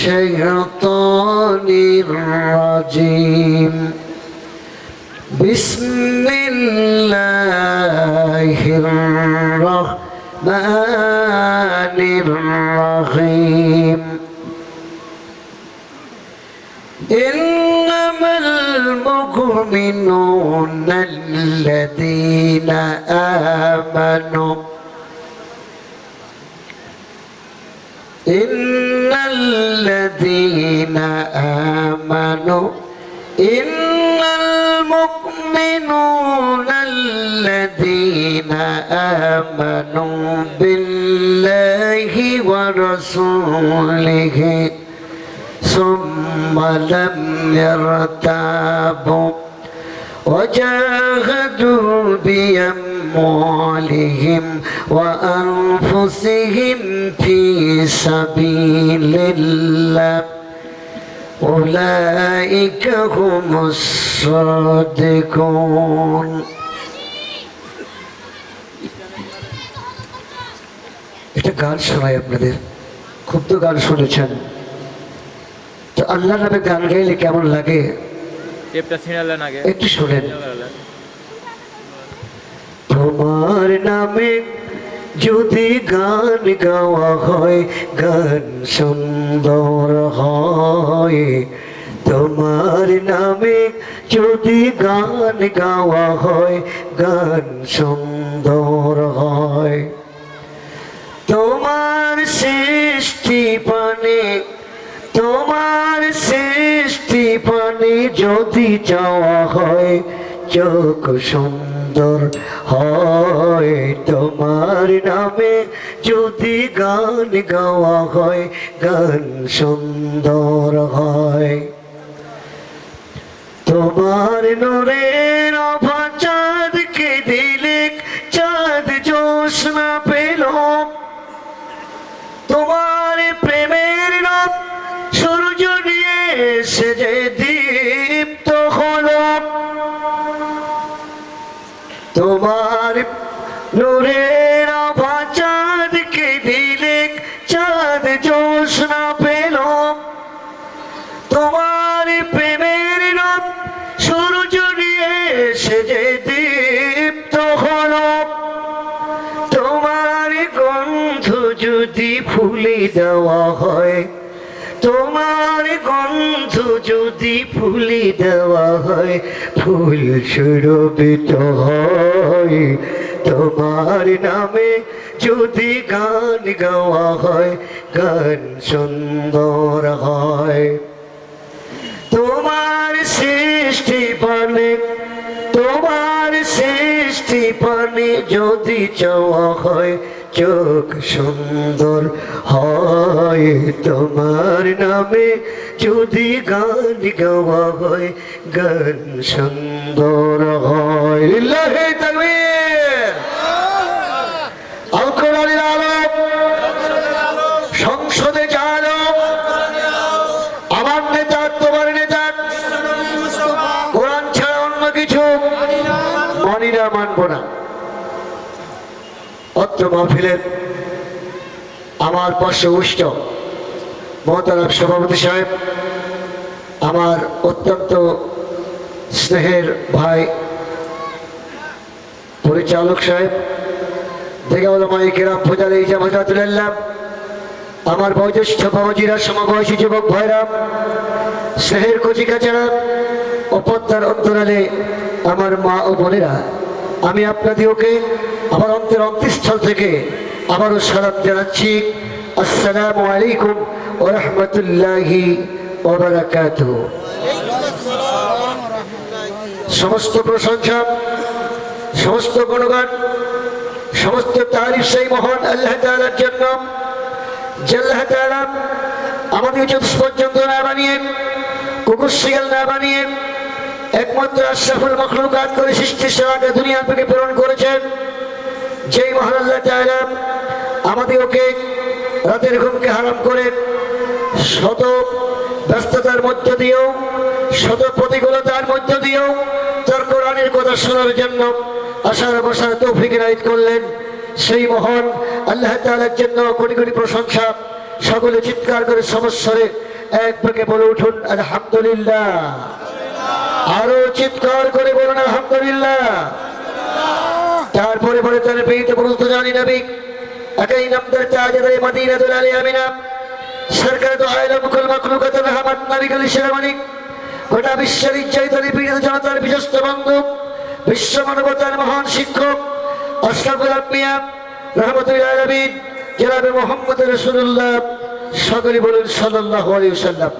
الشيطان الرجيم بسم الله الرحمن الرحيم إنما المؤمنون الذين آمنوا إن الذين آمنوا إن المؤمنون الذين آمنوا بالله ورسوله ثم لم يرتابوا وجاهدوا بأموالهم وأنفسهم في سبيل الله أولئك هم الصادقون এটা গান শোনাই আপনাদের খুব তো গান শুনেছেন তো আল্লাহর নামে গান গাইলে কেমন লাগে একটু শোনেন তোমার নামে যদি গান গাওয়া হয় গান সুন্দর হয় তোমার নামে যদি গান গাওয়া হয় গান সুন্দর হয় তোমার সৃষ্টি পানে তোমার সৃষ্টি পানে যদি চাওয়া হয় চোখ সুন্দর হয় তোমার নামে যদি গান গাওয়া হয় গান সুন্দর হয় তোমার নূরের আভা চাঁদকে দিলে চাঁদ জোছনা পেল তোমার প্রেমের নাম সূর্য নিয়ে এসে যে দীপ্ত হলো তোমার নূরের আভা চাঁদকে দিলে চাঁদ জোছনা পেল তোমার প্রেমের নাম সূর্য নিয়ে এসে যে দীপ্ত হলো তোমার গন্ধ যদি ফুলে দেওয়া হয় তোমার গন্ধ যদি ফুলে দেওয়া হয় ফুল সুরভিত হয় তোমার নামে যদি গান গাওয়া হয় গান সুন্দর হয় তোমার সৃষ্টি পানে তোমার সৃষ্টি পানে যদি চাওয়া হয় চোখ সুন্দর হয় তোমার নামে যদি গান গাওয়া হয় গান সুন্দর হয় লিল্লাহি তাকবীর আল কোরআনের আলো সংসদে জানো আমার নেতা তোমার নেতা কোরআন ছাড়া অন্য কিছু মানি না মানব না অত্র মাহফিলের আমার পাশে উষ্ট মহতারাম সভাপতি সাহেব আমার অত্যন্ত স্নেহের ভাই পরিচালক সাহেব দেগাউলামায়ে কেরাম ফজলে ইজামাতুল্লাহ আমার বয়োজ্যেষ্ঠ বাবাজিরা সমবয়সী যুবক ভাইরা স্নেহের কচিকাচারা ও পদ্মার অন্তরালে আমার মা ও বোনেরা আমি আপনাদেরকে আমার অন্তঃস্থল থেকে আবারও সালাম জানাচ্ছি আসসালামু আলাইকুম ওয়া রাহমাতুল্লাহি ওয়া বারাকাতুহু সমস্ত প্রশংসা সমস্ত গুণগান সমস্ত তারিফ সেই মহান আল্লাহ তাআলার জন্য যে আল্লাহ তাআলা আমাদের পর্যন্ত না বানিয়ে কুকুর শিয়াল না বানিয়ে একমাত্র আশরাফুল মাখলুকাত করে সৃষ্টির সেবাকে দুনিয়া থেকে প্রেরণ করেছেন যেই মহান আল্লাহ তাআলা আমাদেরকে রাতের ঘুমকে হারাম করে শত ব্যস্ততার মধ্য দিয়েও শত প্রতিকূলতার মধ্য দিয়েও তার কোরআনের কথা শোনার জন্য আশার বসার তৌফিক ইনায়েত করলেন সেই মহান আল্লাহ তাআলার জন্য কোটি কোটি প্রশংসা সকলে চিৎকার করে সমস্বরে এক বুকে বলে উঠুন আলহামদুলিল্লাহ। আরো চিৎকার করে বলুন আলহামদুলিল্লাহ। তারপরে বলে তার পেয়ে বলতে জানি নবী একাই নামদার তাজদারে মদিনাতুল আলিয়ামিনা সরকার তো আলম কুল মাখলুকাত রহমত নবী কলি শেরমানি গোটা বিশ্বের ইজ্জত লিপিত জনতার বিশ্বস্ত বন্ধু বিশ্ব মানবতার মহান শিক্ষক আশরাফুল আম্বিয়া রহমতুল আলামিন জনাবে মুহাম্মদ রাসূলুল্লাহ সকলে বলুন সাল্লাল্লাহু আলাইহি ওয়াসাল্লাম।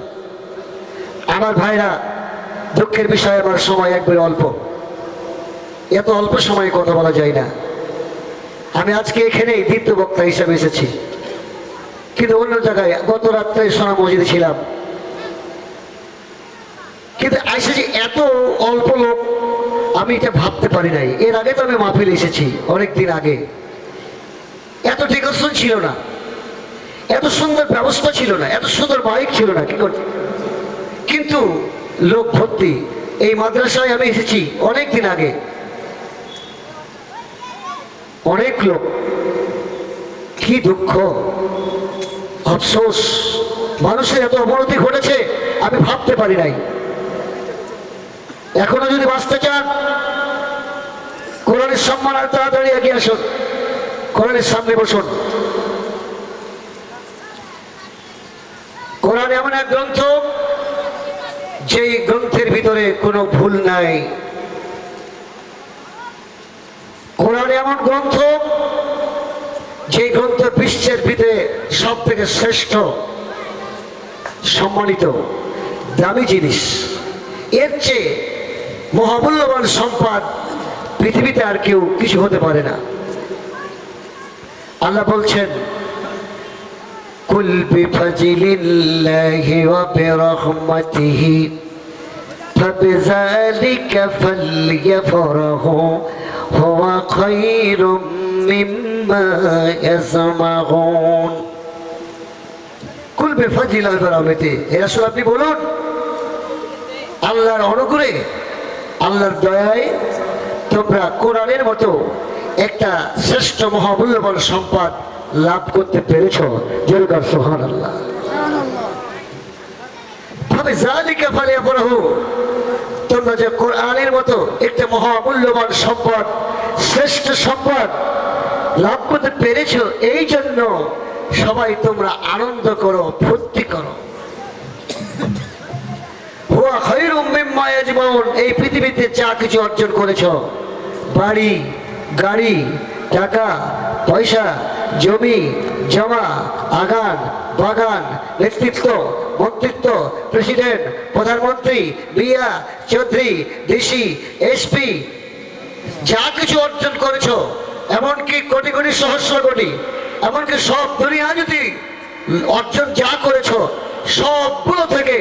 আমার ভাইরা, দুঃখের বিষয় আমার সময় একবারে অল্প, এত অল্প সময়ে কথা বলা যায় না। আমি আজকে এখানেই দ্বিতীয় বক্তা হিসাবে এসেছি, কিন্তু অন্য জায়গায় গত রাত্রে সোনা মসজিদে ছিলাম, কিন্তু এসেছি এত অল্প লোক আমি এটা ভাবতে পারি নাই। এর আগে তো আমি মাহফিলে এসেছি অনেকদিন আগে, এত ডেকোরেশন ছিল না, এত সুন্দর ব্যবস্থা ছিল না, এত সুন্দর মাইক ছিল না, কি করতে, কিন্তু লোক ভর্তি। এই মাদ্রাসায় আমি এসেছি অনেক দিন আগে, অনেক লোক। কি দুঃখ, আফসোস, মানুষের এত অবনতি ঘটেছে আমি ভাবতে পারি নাই। এখনো যদি বাঁচতে চান কোরআনের সম্মান আর তাড়াতাড়ি এগিয়ে আসুন, কোরআনের সামনে বসুন। কোরআন এমন এক গ্রন্থ যেই গ্রন্থের ভিতরে কোনো ভুল নাই। কোরআন এমন গ্রন্থ যে গ্রন্থ বিশ্বের ভিতরে সব থেকে শ্রেষ্ঠ, সম্মানিত, দামি জিনিস। এর চেয়ে মহামূল্যবান সম্পদ পৃথিবীতে আর কেউ কিছু হতে পারে না। আল্লাহ বলছেন কুল বিফাজিলিল্লাহি ওয়া বিরহমাতিহি ফাবিযালিকা ফালইফরাহু হুয়া খায়রুম মিম্মা ইয়াজমাউন। কুল বিফাজিলিল্লাহি ওয়া বিরহমাতিহি, হে রাসূল আপনি বলুন আল্লাহর অনুগ্রহে, আল্লাহর দয়ায় তোমরা কোরআনের মতো একটা শ্রেষ্ঠ মহামূল্যবান সম্পদ লাভ করতে পেরেছ। যেরকম সুবহানাল্লাহ। তোমরা যে কোরআনের মতো একটা মহামূল্যবান সম্পদ, শ্রেষ্ঠ সম্পদ লাভ করতে পেরেছ, এই জন্য সবাই তোমরা আনন্দ করো, ফুর্তি করো। এই পৃথিবীতে যা কিছু অর্জন করেছ, বাড়ি গাড়ি, টাকা পয়সা, জমি জমা, আগান বাগান, নেতৃত্ব মন্ত্রিত্ব, প্রেসিডেন্ট, প্রধানমন্ত্রী, মিয়া চৌধুরী, ডিসি, এসপি, যা কিছু অর্জন করেছ, এমনকি কোটি কোটি সহস্র কোটি, এমনকি সব দুনিয়া যদি অর্জন যা করেছ, সবগুলো থেকে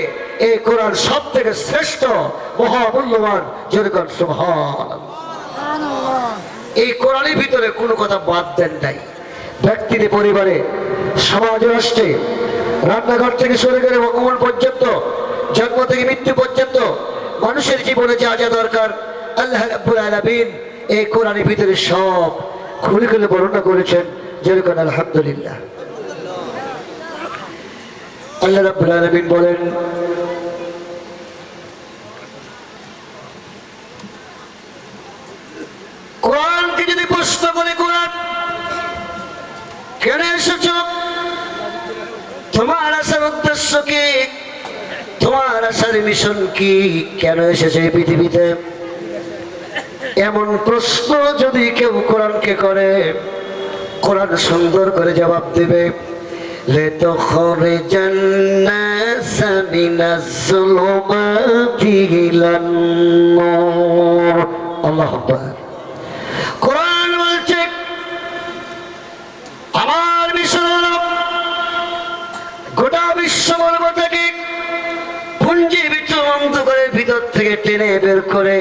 এই কোরআন সব থেকে শ্রেষ্ঠ মহামূল্যবান। যেরকম সুবহানাল্লাহ। এই কোরআনের ভিতরে কোনো কথা বাদ দেন নাই। ব্যক্তির পরিবারে, সমাজ রাষ্ট্রে, রান্নাঘর থেকে শুরু করে ভগবান পর্যন্ত, জন্ম থেকে মৃত্যু পর্যন্ত মানুষের জীবনে যা যা দরকার আল্লাহ রাব্বুল আলামিন এই কোরআনের ভিতরে সব খুলে খুলে বর্ণনা করেছেন। যেরকম আলহামদুলিল্লাহ। আল্লাহ রাব্বুল আলামিন বলেন কোরআনকে যদি প্রশ্ন করে কোরআন কেন এসেছ, তোমার আসার উদ্দেশ্য কি, তোমার আসার মিশন কি, কেন এসেছে এই পৃথিবীতে, এমন প্রশ্ন যদি কেউ কোরআনকে করে, কোরআন সুন্দর করে জবাব দেবে লিতুখরিজান নাসা মিনাজ যুলুমাতি ইলান নূর। আল্লাহু আকবার। কোরআন বলছে আমার মিশন হলো গোটা বিশ্ব মানবতাকে পুঞ্জীবিত অন্ধকারের ভিতর থেকে টেনে বের করে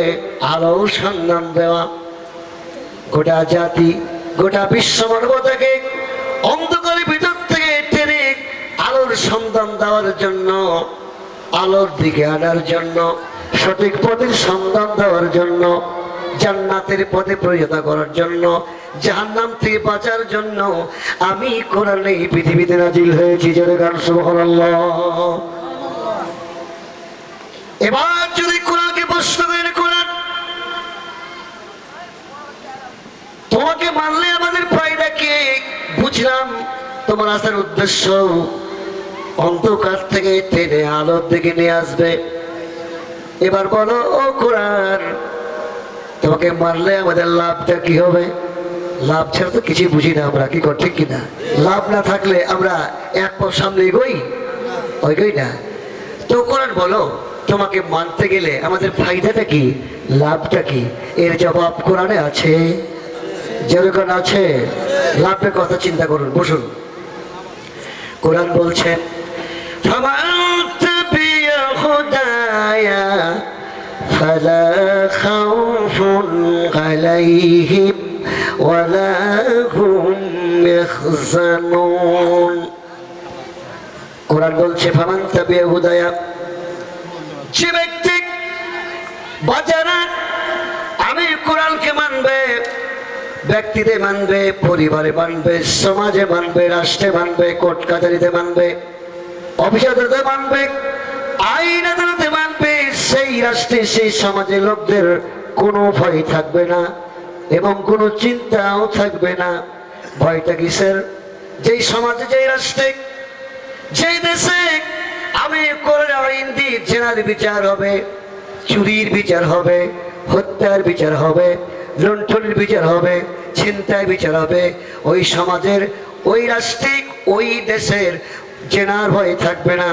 আলো সন্ধান দেওয়া। গোটা জাতি, গোটা বিশ্ব মানবতাকে অন্ধকারের ভিতর থেকে টেনে আলোর সন্ধান দেওয়ার জন্য, আলোর দিকে আনার জন্য, সঠিক পথের সন্ধান দেওয়ার জন্য, জান্নাতের পথে পরিণত করার জন্য, জাহান্নাম থেকে বাঁচার জন্য আমি কোরআন এই পৃথিবীতে নাজিল হয়েছি। যারা গান সুবহানাল্লাহ। এবার যদি কোরআনকে প্রশ্ন করে, কোরআন তোমাকে মানলে আমাদের ফায়দা কি? বুঝলাম তোমার আসার উদ্দেশ্য অন্ধকার থেকে টেনে আলোর দিকে নিয়ে আসবে। এবার বলো ও কোরআন, তোমাকে মারলে আমাদের লাভটা কি হবে? লাভ ছাড়া তো কিছুই বুঝি না আমরা, কি কর ঠিক কিনা? লাভ না থাকলে আমরা এক পা সামনে এগোই না। তো কোরআন বলো তোমাকে মানতে গেলে আমাদের ফায়দাটা কি, লাভটা কি? এর জবাব কোরআনে আছে, যেরকম আছে। লাভের কথা চিন্তা করুন, বসুন। কোরআন বলছেন ফামান তাবিয়া হুদায়া ফালা খাউফুন আলাইহিম ওয়ালা হুম ইয়াহজানুন। কোরআন বলছে ফামান তাবিয়া হুদায়া, যে ব্যক্তি বাজারা আমি কোরআনকে মানবে, ব্যক্তিতে মানবে, পরিবারে মানবে, সমাজে মানবে, রাষ্ট্রে মানবে, কোর্ট কাছারিতে মানবে, অফিস আদালতে মানবে, আইন আদালতে মানবে, সেই রাষ্ট্রে সেই সমাজের লোকদের কোনো ভয় থাকবে না এবং কোনো চিন্তাও থাকবে না। ভয়টা কিসের? যেই সমাজে, যেই রাষ্ট্রে, যেই দেশে আমি কোরআনের আইন দিয়ে জেনার বিচার হবে, চুরির বিচার হবে, হত্যার বিচার হবে, লুণ্ঠনের বিচার হবে, ছিনতাইয়ের বিচার হবে, ওই সমাজের, ওই রাষ্ট্রে, ওই দেশের জেনার ভয় থাকবে না,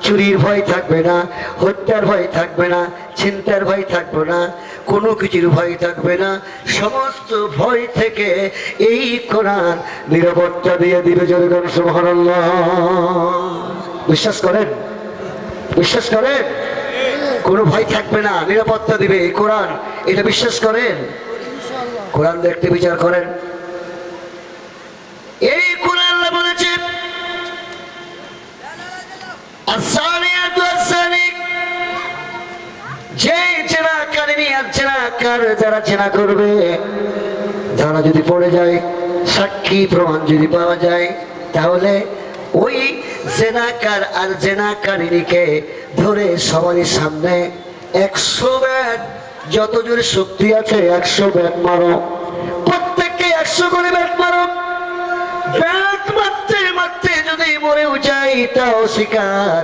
চুরির ভয় থাকবে না, হত্যার ভয় থাকবে না, ছিনতাইয়ের ভয় থাকবে না, কোনো কিছুর ভয় থাকবে না। সমস্ত ভয় থেকে এই কোরআন নিরাপত্তা দিয়ে দিবে। জনগণ সুবহানাল্লাহ। বিশ্বাস করেন? বিশ্বাস করেন? কোনো ভয় থাকবে না, নিরাপত্তা দিবে এই কোরআন, এটা বিশ্বাস করেন? কোরআন দেখতে বিচার করেন। এই কোরআন আল্লাহ বলেছে আস-সানিয়াতু আস-সানি, যে জেনাকারিনী আর জেনাকার যারা জেনা করবে, যারা যদি পড়ে যায়, সাক্ষী প্রমাণ যদি পাওয়া যায়, তাহলে ওই জেনাকার আর জেনাকারিনীকে ধরে সবারই সামনে 100 ব্যাট, যত জোরে শক্তি আছে 100 ব্যাট মারো, প্রত্যেককে 100 করে ব্যাট মারো। ব্যাট মারতে মারতে যদি মরেও যাই তাও শিকার,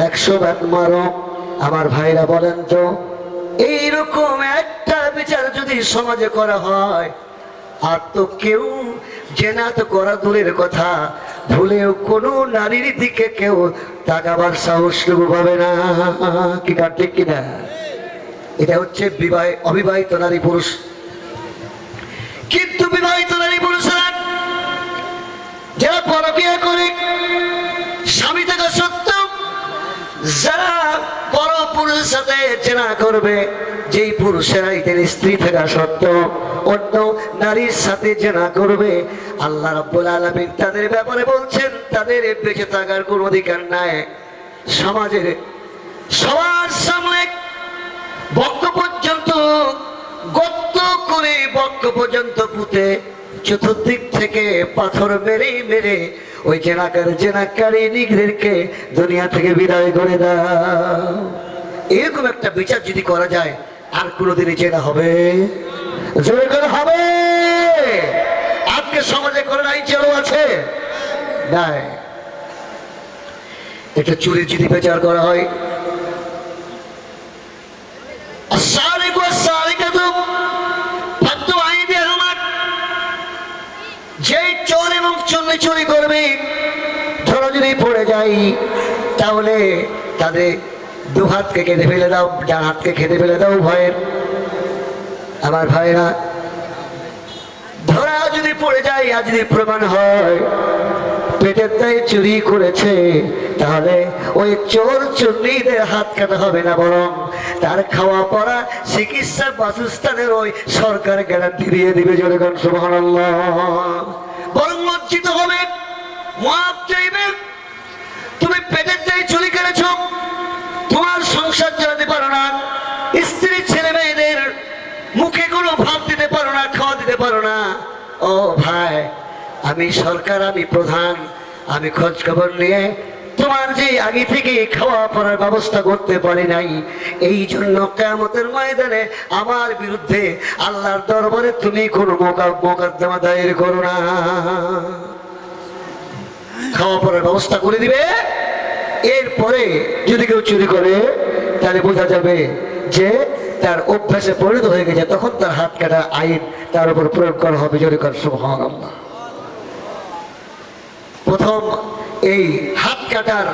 100 ব্যাট মারো। আমার ভাইরা বলেন তো, এইরকম একটা বিচার যদি সমাজে করা হয়, আর তো কেউ জেনা তো করা দূরের কথা, ভুলেও কোনো নারীর দিকে কেউ তাকাবার সাহস পাবে না, কি ঠিক কিনা? এটা হচ্ছে অবিবাহিত নারী পুরুষ। কিন্তু বিবাহিত নারী পুরুষরা যারা পরকীয়া করে, স্বামী থাকা সত্ত্বেও যারা বড় পুরুষের সাথে জেনা করবে, যেই পুরুষেরা এদের স্ত্রী থাকা সত্ত্বেও অন্য নারীর সাথে জেনা করবে, আল্লাহ রাব্বুল আলামিন তাদের ব্যাপারে বলছেন তাদের বেঁচে থাকার কোনো অধিকার নাই। সমাজের সবার সামনে বক্ষ পর্যন্ত গর্ত করে, বক্ষ পর্যন্ত পুঁতে, চতুর্দিক থেকে পাথর মেরে মেরে ওই জেনাকারী নিগদেরকে দুনিয়া থেকে বিদায় করে দাও। এরকম একটা বিচার যদি করা যায়, আর কোনোদিনই জেনা হবে? জোরে করে হবে? আজকে সমাজে করে আইন চালু আছে নাই? এটা চুরি যদি বিচার করা হয়, যেই চোর এবং চুরি করবে, ধরো যদি পড়ে যাই, তাহলে তাদের 2 হাতকে কেটে ফেলে দাও, ডান হাতকে কেটে ফেলে দাও ভয়ের। আমার ভাইরা, ধরা যদি পড়ে যায়, আর যদি প্রমাণ হয় পেটের দায়ে চুরি করেছে, তাহলে ওই চোর চুন্নিদের হাত কাটা হবে না, বরং তার খাওয়া পড়া চিকিৎসার বাসস্থানের ওই সরকার গ্যারান্টি দিয়ে দিবে। জনগণ সুবহানাল্লাহ। বরং লজ্জিত হবে, মাপ চাইবে। তুমি পেটের দায়ে চুরি করেছ, তোমার সংসার চালাতে পারো না, স্ত্রী ছেলে মেয়েদের মুখে কোনো ভাত দিতে পারো না, খাওয়া দিতে পারো না। ও ভাই, আমি সরকার, আমি প্রধান, আমি খোঁজ খবর নিয়ে তোমার যে আগে থেকে খাওয়া পড়ার ব্যবস্থা করতে পারি নাই, এই জন্য কিয়ামতের ময়দানে আমার বিরুদ্ধে আল্লাহর দরবারে তুমি কোনো মোকদ্দমা দায়ের করো না। খাওয়া পড়ার ব্যবস্থা করে দিবে, এরপরে যদি কেউ চুরি করে তাহলে বোঝা যাবে যে তার অভ্যাসে পরিণত হয়ে গেছে, তখন তার হাত কাটা আইন তার উপর প্রয়োগ করা হবে। জোরে কর সুবহানাল্লাহ। প্রথম এই হাত কাটার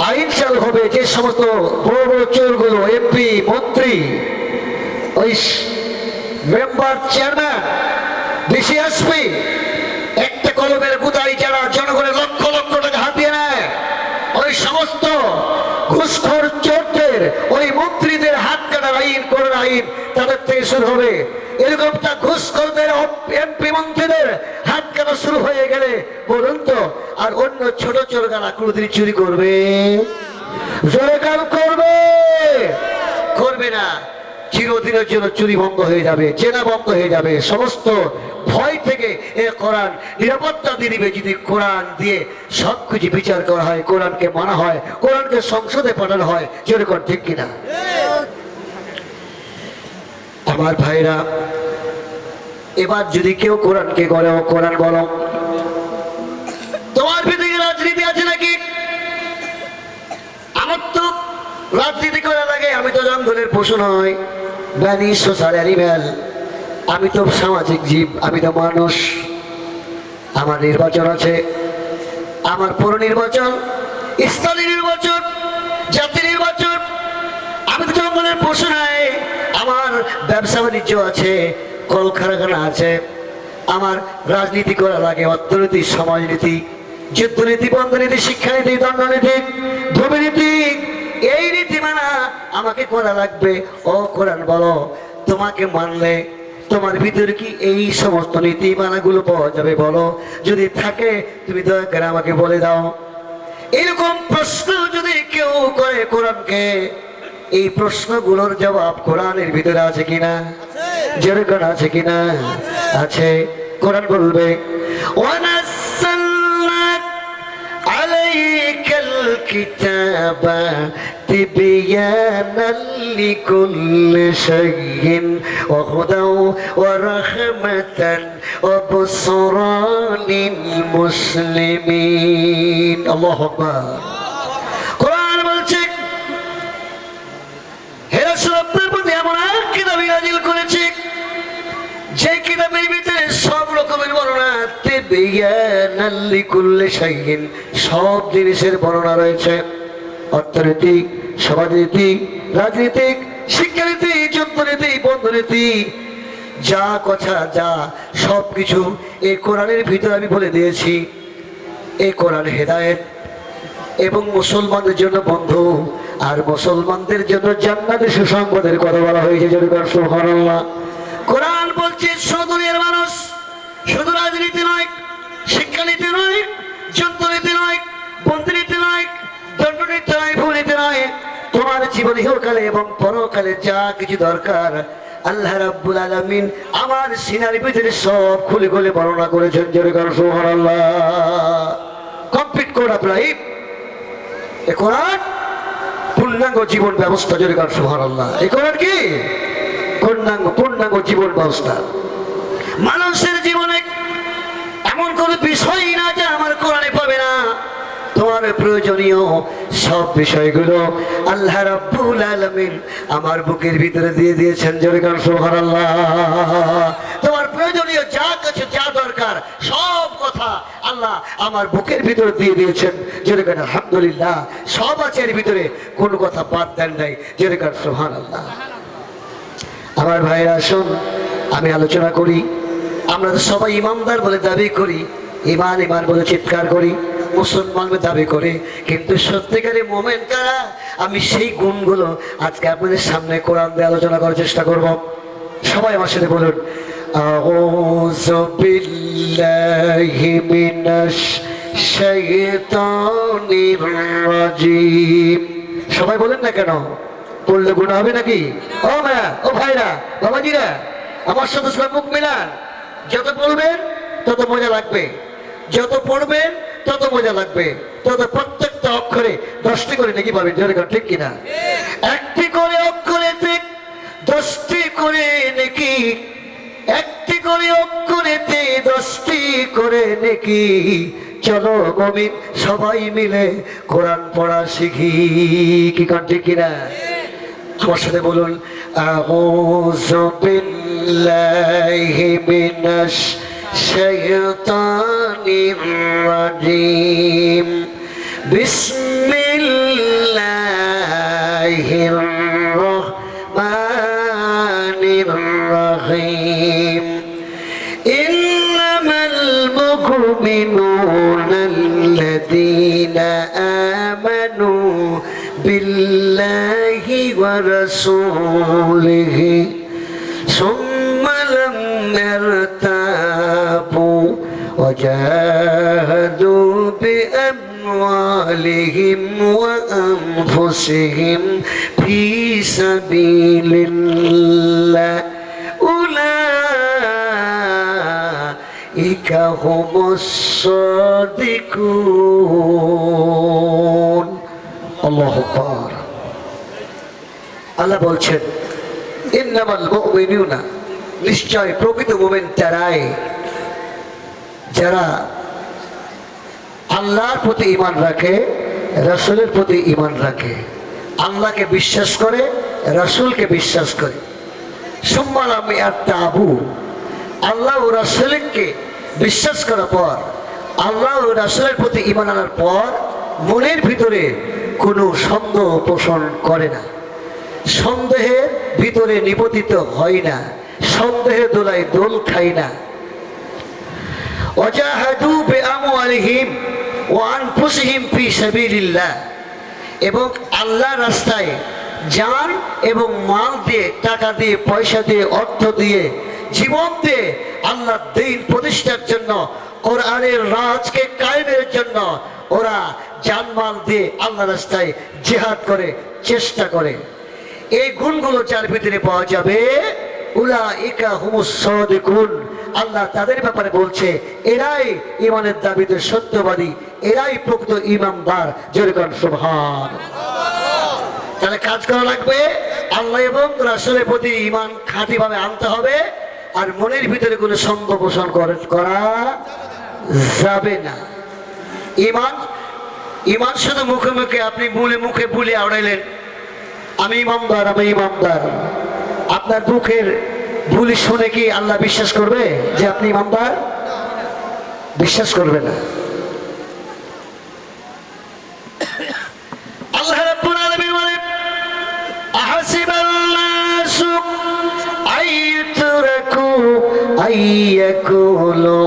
আইন চালু হবে যে সমস্ত বড় বড় চোরগুলো, এমপি, মন্ত্রী, ওই মেম্বার, চেয়ারম্যান, ডিসি, এসপি, একটা কলমের গুদাই যারা জনগণের লক্ষ লক্ষ টাকা হাতিয়ে নেয়, ওই সমস্ত ঘুষখোর চোরদের, ওই মন্ত্রীদের হাত কাটার আইন করার আইন তাদের থেকে শুরু হবে। এরকমটা ঘুষখোরদের, এমপি, মন্ত্রীদের হাত কাটা শুরু হয়ে গেলে বলুন তো আর অন্য ছোট ছোট গালা কোনদিন চুরি করবে? জোরে কাল করবে? করবে না। চিরদিনের জন্য চুরি বন্ধ হয়ে যাবে, চেনা বন্ধ হয়ে যাবে, সমস্ত ভয় থেকে এ কোরআন নিরাপত্তা দিয়ে দিবে। যদি কোরআন দিয়ে সবকিছু বিচার করা হয়, কোরআনকে মানা হয়, কোরআনকে সংসদে পাঠানো হয়, যেরকম ঠিক কিনা? আমার ভাইরা, এবার যদি কেউ কোরআনকে করে, কোরআন বলো, তোমার ভিতরে রাজনীতি আছে নাকি? আমার তো রাজনীতি করা লাগে, আমি তো জঙ্গলের পশু নয়, ব্যানি সোশ্যাল অ্যানিম্যাল, আমি তো সামাজিক জীব, আমি তো মানুষ। আমার নির্বাচন আছে, আমার পৌর নির্বাচন, স্থানীয় নির্বাচন, জাতি নির্বাচন। আমি তো জঙ্গলের পশু নয়, আমার ব্যবসা বাণিজ্য আছে, কলকারখানা আছে। আমার রাজনীতি করা লাগে, অর্থনীতি, সমাজনীতি, যুদ্ধনীতি, বন্ধনীতি, শিক্ষানীতি, দণ্ডনীতি, ধর্মনীতি, এই নীতি মানা আমাকে করা লাগবে। ও কোরআন বলো, তোমাকে মানলে তোমার ভিতরে কি এই সমস্ত নীতিমালাগুলো পাওয়া যাবে? বলো, যদি থাকে তুমি দয়া করে আমাকে বলে দাও। এরকম প্রশ্ন যদি কেউ করে কোরআনকে, এই প্রশ্নগুলোর জবাব কোরআনের ভিতরে আছে কিনা? যেরকম আছে কিনা? আছে। কোরআন বলবে, আলাইকাল কিতাবা তিবিয়ানাল লিকুল্লি শাইইন ওয়া হুদাও ওয়া রাহমাতান ওয়া বুশরা লিল মুসলিমিন। আল্লাহু আকবার। কোরআন বলছে, হে রাসূল, আপনার প্রতি এমন এক কিতাব নাযিল করেছি যে কিতাবের ভিতরে সব রকমের বর্ণনা, তিবিয়ানাল লিকুল্লি শাইইন, সব জিনিসের বর্ণনা রয়েছে। অর্থনৈতিক, সমাজনীতি, রাজনীতিক, শিক্ষানীতি, যুদ্ধনীতি, বন্ধনীতি, যা কথা, যা সবকিছু এই কোরআনের ভিতরে আমি বলে দিয়েছি। এই কোরআন হেদায়েত এবং মুসলমানদের জন্য বন্ধু, আর মুসলমানদের জন্য জান্নাতের সুসংবাদের কথা বলা হয়েছে। যেরকম সুবহানাল্লাহ। কোরআন বলছে, শুধু দুনিয়ার মানুষ, শুধু রাজনীতি নয়, শিক্ষানীতি নয়, যুদ্ধনীতি নয়, বন্ধনীতি নয়, দণ্ডনীতি নয়, ভূনীতি নয়, তোমার জীবন ইহকালে এবং পরকালে যা কিছু দরকার আল্লাহ রাব্বুল আলামিন আমার সিনার ভিতরে সব খুলে খুলে বর্ণনা করেছেন। যেরকম সুবহানাল্লাহ। কমপ্লিট কোরআন, প্রায় এই কোরআন পূর্ণাঙ্গ জীবন ব্যবস্থা। যেরকম সুবহানাল্লাহ। এই কোরআন কি? পূর্ণাঙ্গ জীবন ব্যবস্থা। মানুষের জীবনে এমন কোন বিষয় না যে আমার কোরআনে পাবে না। তোমার প্রয়োজনীয় সব বিষয়গুলো আল্লাহ রাব্বুল আলামিন আমার বুকের ভিতরে দিয়ে দিয়েছেন। যেরকম সুবহানাল্লাহ। তোমার প্রয়োজনীয় যা কিছু, যা দরকার, সব কথা আল্লাহ আমার বুকের ভিতরে দিয়ে দিয়েছেন। যেরকম আলহামদুলিল্লাহ, সব আছে এর ভিতরে, কোনো কথা বাদ দেন নাই। যেরকম সুবহানাল্লাহ। আমার ভাইরা, আসুন আমি আলোচনা করি। আমরা তো সবাই ইমানদার বলে দাবি করি, ইমান ইমান বলে চিৎকার করি, মুসলমান বলে দাবি করি, কিন্তু সত্যিকারের মোমেন কারা? আমি সেই গুণগুলো আজকে আপনাদের সামনে কোরআন দিয়ে আলোচনা করার চেষ্টা করব। সবাই আমার সাথে বলুন, আউযু বিল্লাহি মিনাশ শাইতানির রাজিম। সবাই বলেন না কেন? পড়লে গুনাহ হবে নাকি? ও মায়া, ও ভাইরা, বাবাজিরা, আমার সাথে সবাই মুখ মিলান। যত বলবেন তত মজা লাগবে, যত পড়বেন তত মজা লাগবে, তত প্রত্যেকটা অক্ষরে 10টি করে নেকি পাবেন। জোরে কর ঠিক কিনা? একটি করে অক্ষরেতে 10টি করে নেকি, একটি করে অক্ষরেতে 10টি করে নেকি। চলো মুমিন সবাই মিলে কোরআন পড়া শিখি। কি কর ঠিক কিনা? আমার সাথে বলুন, আউযু বিল্লাহি মিনাশ শাইতানির রাজিম, বিসমিল্লাহির রাহমানির রাহিম। ইন্নামাল মুমিনুনা আল্লাযীনা আমানু বিল্লাহি ওয়া রাসূলিহি সুম্মা লাম ইয়ারতাবু ওয়া জাহাদু বিআমওয়ালিহিম ওয়া আনফুসিহিম ফি সাবিলিল্লাহ উলাইকা হুমুস সাদিকুন। আল্লাহু আকবার। আল্লাহ বলছেন, ইন্নামাল মুমিনুনা, নিশ্চয় প্রকৃত মুমিন তারাই যারা আল্লাহর প্রতি ঈমান রাখে, রাসূলের প্রতি ঈমান রাখে, আল্লাহকে বিশ্বাস করে, রাসূলকে বিশ্বাস করে। সুম্মা লাম ইয়ারতাবু, আল্লাহ ও রাসূলকে বিশ্বাস করার পর, আল্লাহ ও রাসূলের প্রতি ঈমান আনার পর মনের ভিতরে কোনো সন্দেহ পোষণ করে না, সন্দেহের ভিতরে নিপতিত হয় না, সন্দেহের দোলায় দোল খায় না। ওয়াজাহাদু বিআমওয়ালিহিম ওয়া আনফুসিহিম ফি সাবিলিল্লাহ, এবং আল্লাহর রাস্তায় জান এবং মাল দিয়ে, টাকা দিয়ে, পয়সা দিয়ে, অর্থ দিয়ে, জীবন দিয়ে আল্লাহর দ্বীন প্রতিষ্ঠার জন্য, কোরআনের রাজকে কায়েমের জন্য ওরা জানমাল দিয়ে আল্লাহ রাস্তায় জিহাদ করে, চেষ্টা করে। এই গুণগুলো যার ভিতরে পাওয়া যাবে, উলাইকা হুমুস সাদিকুন, আল্লাহ তাদের ব্যাপারে বলছে এরাই ঈমানের দাবিতে সত্যবাদী, এরাই প্রকৃত ঈমানদার। জোরে বলুন সুবহানাল্লাহ। তাহলে কাজ করা লাগবে, আল্লাহ এবং রাসূলের প্রতি ঈমান খাঁটিভাবে আনতে হবে, আর মনের ভিতরে কোনো সন্দেহ পোষণ করা যাবে না। ঈমান, ঈমান শুধু মুখে মুখে, আপনি মুখে বলে আওড়াইলেন আমি ইমানদার, আমি ইমানদার, আপনার মুখের বুলি শুনে কি আল্লাহ বিশ্বাস করবে যে আপনি ইমানদার? বিশ্বাস করবে না। আল্লাহ রাব্বুল আলামিন বলেন, আহাসিবান নাসু আইয়ুতরাকু আইয়াকুলু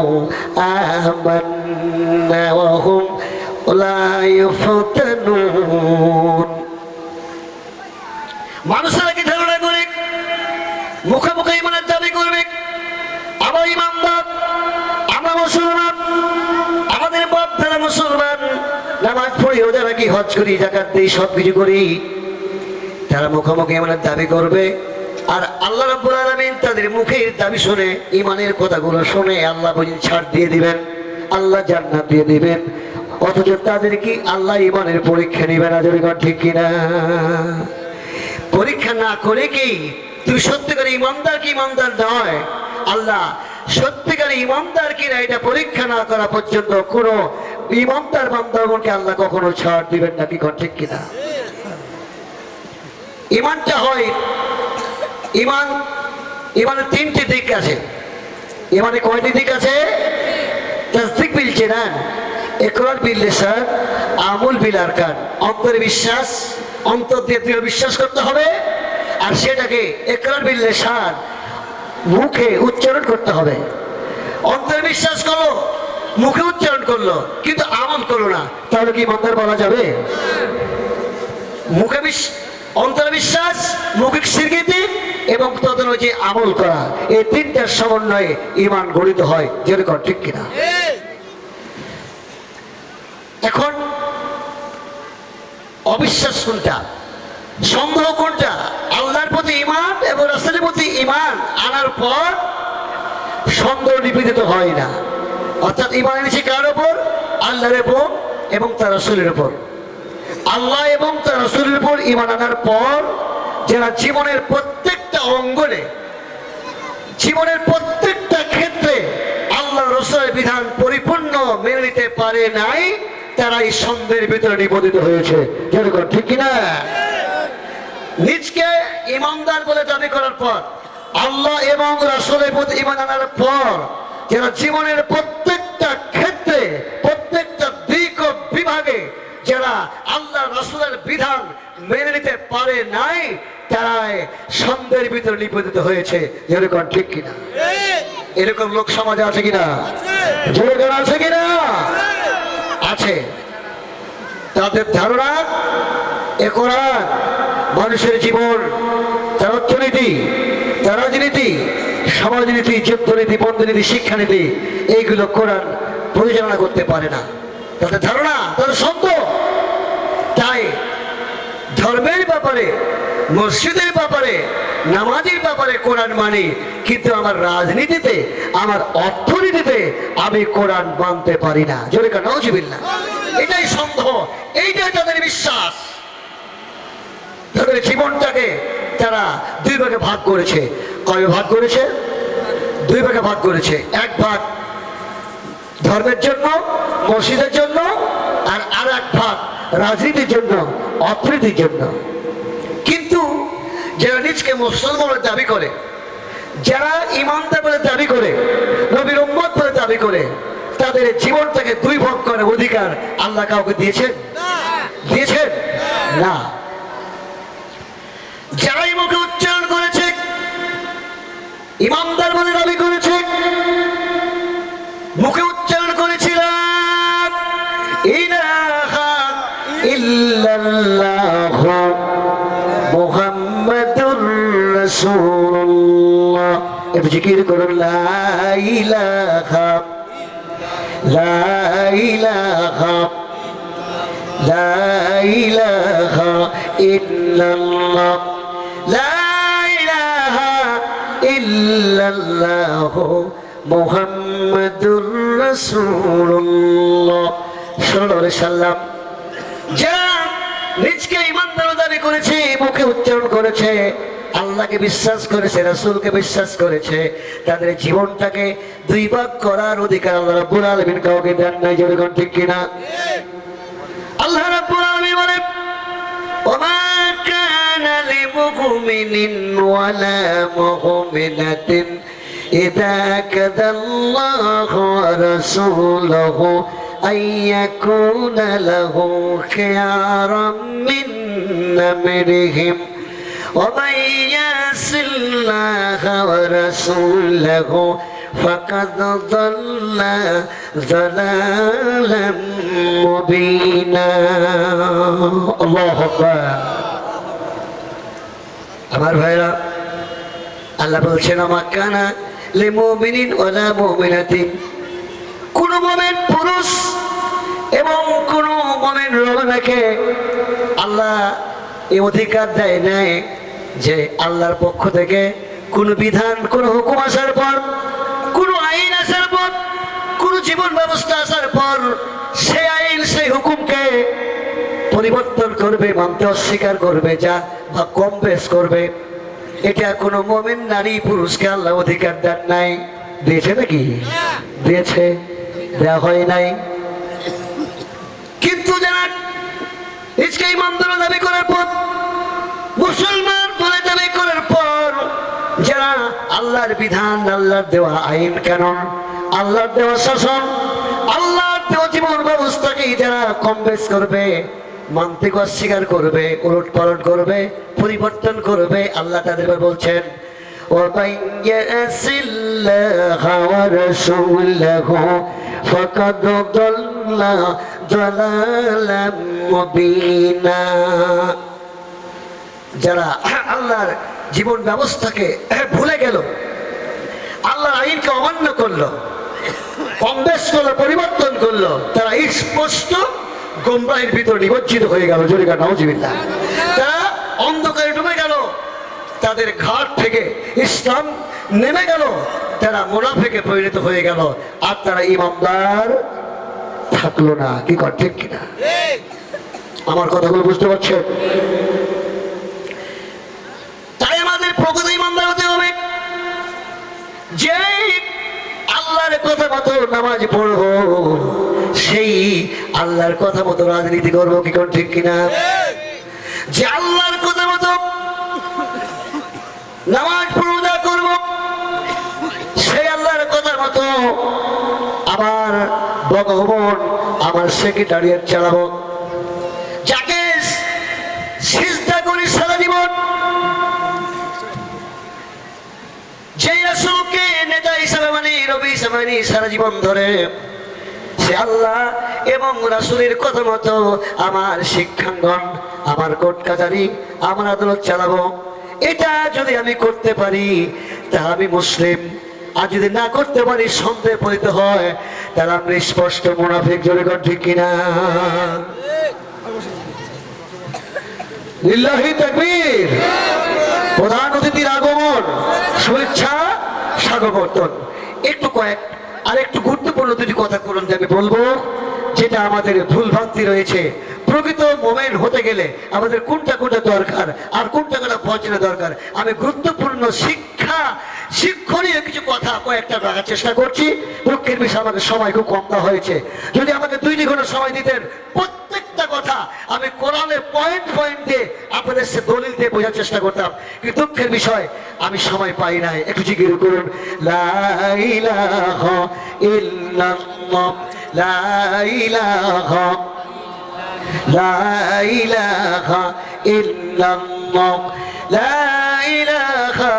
আমান্না ওয়া হুম লা ইফতানুন। মানুষেরা কি ধারণা করে মুখে মুখে ঈমানের দাবি করবে আমরা ঈমানদার, আমরা মুসলমান, আমাদের বাপ দাদা মুসলমান, নামাজ পড়ি, রোজা রাখি, হজ করি, যাকাত দিই, সব কিছু করি, তারা মুখোমুখি ঈমানের দাবি করবে। আর আল্লাহ রাব্বুল আলামিন তাদের মুখের দাবি শুনে, ঈমানের কথাগুলো শুনে আল্লাহ বলেন ছাড় দিয়ে দিবেন, আল্লাহ জান্নাত দিয়ে দিবেন। অথচ তাদের কি আল্লাহ ঈমানের পরীক্ষা নিবে না? যদি ঠিক কিনা? পরীক্ষা না করে কি তুই সত্যিকার ঈমানদার কি ঈমানদার নয়, আল্লাহ সত্যিকার ঈমানদার কিনা এটা পরীক্ষা না করা পর্যন্ত কোন ঈমানদার বান্দাকে আল্লাহ কখনো ছাড় দিবেন না। কি ঠিক কিনা? ঈমানটা হয়, ঈমান, ঈমানের 3টি দিক আছে। ঈমানে কয়টি দিক আছে? তাসদীক বিল জিনান, ইকরার বিল লিসান, আমল বিল আরকান। অন্তরে বিশ্বাস, অন্তর দিয়ে দৃঢ় বিশ্বাস করতে হবে, আর সেটাকে ইকরার বিল লিসান, মুখে উচ্চারণ করতে হবে। অন্তরে বিশ্বাস করলো, মুখে উচ্চারণ করলো, কিন্তু আমল করলো না, তাহলে কি ঈমানদার বলা যাবে? মুখে অন্তরে বিশ্বাস, মৌখিক স্বীকৃতি এবং তদনুযায়ী আমল করা, এই 3টার সমন্বয়ে ঈমান গঠিত হয়। যেরকম ঠিক কিনা? এখন অবিশ্বাস কোনটা, সন্দেহ কোনটা? আল্লাহর প্রতি ঈমান এবং রাসূলের প্রতি ঈমান আনার পর সন্দেহ নিবেদিত হয় না। অর্থাৎ ঈমান এনেছে কার উপর? আল্লাহর উপর এবং তার রাসূলের উপর। আল্লাহ এবং তার রাসূলের উপর ঈমান আনার পর যারা জীবনের প্রত্যেকটা অঙ্গনে, জীবনের প্রত্যেকটা ক্ষেত্রে আল্লাহ রাসূলের বিধান পরিপূর্ণ মেনে নিতে পারে নাই, তারাই সন্দেহের ভিতরে নিপতিত হয়েছে। যেরকম ঠিক কিনা? নিজকে ইমানদার বলে দাবি করার পর, আল্লাহ এবং রাসূলের প্রতি ঈমান আনার পর যারা জীবনের প্রত্যেকটা ক্ষেত্রে, প্রত্যেকটা দিক ও বিভাগে যারা আল্লাহ রাসূলের বিধান মেনে নিতে পারে নাই, তারাই সন্দেহের ভিতরে নিপতিত হয়েছে। যেরকম ঠিক কিনা? এরকম লোক সমাজে আছে কিনা? যেরকম আছে কিনা? আছে। তাদের ধারণা এ কোরআন মানুষের জীবন, তার অর্থনীতি, তার রাজনীতি, সমাজনীতি, যুদ্ধনীতি, বন্ধনীতি, শিক্ষানীতি, এইগুলো কোরআন পরিচালনা করতে পারে না। তাদের ধারণা, তাদের সন্দেহ। তাই ধর্মের ব্যাপারে, মসজিদের ব্যাপারে, নামাজের ব্যাপারে কোরআন মানি, কিন্তু আমার রাজনীতিতে, আমার অর্থনীতিতে আমি কোরআন মানতে পারি না। জোরে কান নাউজুবিল্লাহ। এটাই সন্দেহ, এইটাই তাদের বিশ্বাস। তাদের জীবনটাকে তারা দুই ভাগে ভাগ করেছে। কয় ভাগ করেছে? দুই ভাগে ভাগ করেছে। এক ভাগ ধর্মের জন্য, মসজিদের জন্য, আর আর এক ভাগ রাজনীতির জন্য, অর্থনীতির জন্য। কিন্তু যারা নিজকে মুসলমান বলে দাবি করে, যারা ইমানদার বলে দাবি করে, নবীর উম্মত বলে দাবি করে, তাদের জীবনটাকে দুই ভাগ করার অধিকার আল্লাহ কাউকে দিয়েছেন? দিয়েছেন না। যারাই মুখে উচ্চারণ করেছে, ইমানদার বলে দাবি করেছে, মুখে উচ্চারণ করেছিলাম ইলাহা ইল্লাল্লাহ মুহাম্মাদুর রাসূলুল্লাহ। এবার জিকির করুন লা ইলাহা, লা ইলাহা, লা ইলাহা ইল্লাল্লাহ, লা ইলাহা ইল্লাল্লাহ মুহাম্মাদুর রাসূলুল্লাহ সাল্লাল্লাহু আলাইহি সাল্লাম। যারা নিজকে ইমানদার দাবি করেছে, মুখে উচ্চারণ করেছে, আল্লাহকে বিশ্বাস করেছে, রাসূলকে বিশ্বাস করেছে, তাদের জীবনটাকে দুই ভাগ করার অধিকার আল্লাহ রাব্বুল আলামিন কাউকে দেন নাই। যেরকম ঠিক কিনা? আল্লাহ রাব্বুল আলামিন বলেন ওমা কানা লিমুমিনিন ওয়ালা মুমিনাতিন ইযা কাদাল্লাহু ওয়া রাসূলুহু আইয়াকুনা লাহু খিয়ারাম মিন আমরিহিম ومن يعص الله ورسوله فقد ضل ضلالا مبينا الله أكبر। আমার ভাইরা, আল্লাহ বলছেন ওমা কানা লিমুমিনিন ওয়ালা মুমিনাতিন, কোন মুমিন পুরুষ এবং কোন মুমিন মহিলাকে আল্লাহ এই অধিকার দেয় নাই যে আল্লাহর পক্ষ থেকে কোন বিধান, কোন হুকুম আসার পর, কোন আইন আসার পর, কোন জীবন ব্যবস্থা আসার পর সেই আইন, সেই হুকুমকে পরিবর্তন করবে, মানতে অস্বীকার করবে, যা বা কম বেশ করবে, এটা কোনো মুমিন নারী পুরুষকে আল্লাহ অধিকার দেন নাই। দিয়েছে নাকি? দিয়েছে? দেওয়া হয় নাই। কিন্তু যারা নিজকে ইমানদার দাবি করার পর, মুসলমান বলে দাবি করার পর, যারা আল্লাহর বিধান, আল্লাহর দেওয়া আইন কানুন, আল্লাহর দেওয়া শাসন, আল্লাহর দেওয়া জীবন ব্যবস্থাকে যারা কম বেশ করবে, মানতে অস্বীকার করবে, উলট পালট করবে, পরিবর্তন করবে, আল্লাহ তাদের বলছেন ومن يعص الله ورسوله فقد ضل ضلالا مبينا। যারা আল্লাহর জীবন ব্যবস্থাকে ভুলে গেল, আল্লাহর আইনকে অমান্য করলো, কম বেশ করলো, পরিবর্তন করলো, তারা স্পষ্ট গোমরাহের ভিতর নিমজ্জিত হয়ে গেল। জোরে কান নাউজুবিল্লাহ। তারা অন্ধকারে ডুবে গেল, তাদের ঘাট থেকে ইসলাম নেমে গেল, তারা মুনাফিকে পরিণত হয়ে গেল, আর তারা ইমানদার থাকলো না। কি কর ঠিক কিনা? আমার কথাগুলো বুঝতে পারছেন? তাই আমাদের প্রকৃত ইমানদার হতে হবে, যে আল্লাহর কথা মতো নামাজ পড়বো, সেই আল্লাহর কথা মতো রাজনীতি করবো। কি কর ঠিক কিনা? যে আল্লাহর কথা মতো নামাজ পড়া করব, সেই আল্লাহর কথার মতো আমার ভগবান আমার সেক্রেটারিয়েট চালাবো, যাকে সিজদা করি সারা জীবন, যে রাসূলকে নেতা হিসাবে মানি, নবী হিসাবে মানি সারা জীবন ধরে, সে আল্লাহ এবং রাসূলের কথা মতো আমার শিক্ষাঙ্গন, আমার কোর্ট কাছারি, আমার আদালত চালাবো। এটা যদি আমি করতে পারি তা আমি মুসলিম, আর যদি না করতে পারি সন্দেহ পড়িতে হয় তাহলে আমরা স্পষ্ট মুনাফিক। জোরে কর ঠিক কিনা? লিল্লাহি তাকবীর। প্রধান অতিথির আগমন, শুভেচ্ছা স্বাগতম। একটু আর একটু গুরুত্বপূর্ণ দুটি কথা বলুন যে আমি বলবো, যেটা আমাদের ভুল ভ্রান্তি রয়েছে। প্রকৃত মোমেন হতে গেলে আমাদের কোনটা কোনটা দরকার আর কোনটা কোনটা পৌঁছানো দরকার, আমি গুরুত্বপূর্ণ শিক্ষণীয় কিছু কথা কয়েকটা রাখার চেষ্টা করছি। দুঃখের বিষয় আমাদের সময় খুব কম দেওয়া হয়েছে। যদি আমাকে 2 ঘন্টা সময় দিতেন, প্রত্যেকটা কথা আমি কোরআনের পয়েন্ট দিয়ে আপনাদের সে দলিল দিয়ে বোঝার চেষ্টা করতাম, কিন্তু দুঃখের বিষয় আমি সময় পাই নাই। একটু জিজ্ঞেস করুন, লা ইলাহা ইল্লাল্লাহ, লা ইলাহা, লা ইলাহা ইল্লাল্লাহ, লা ইলাহা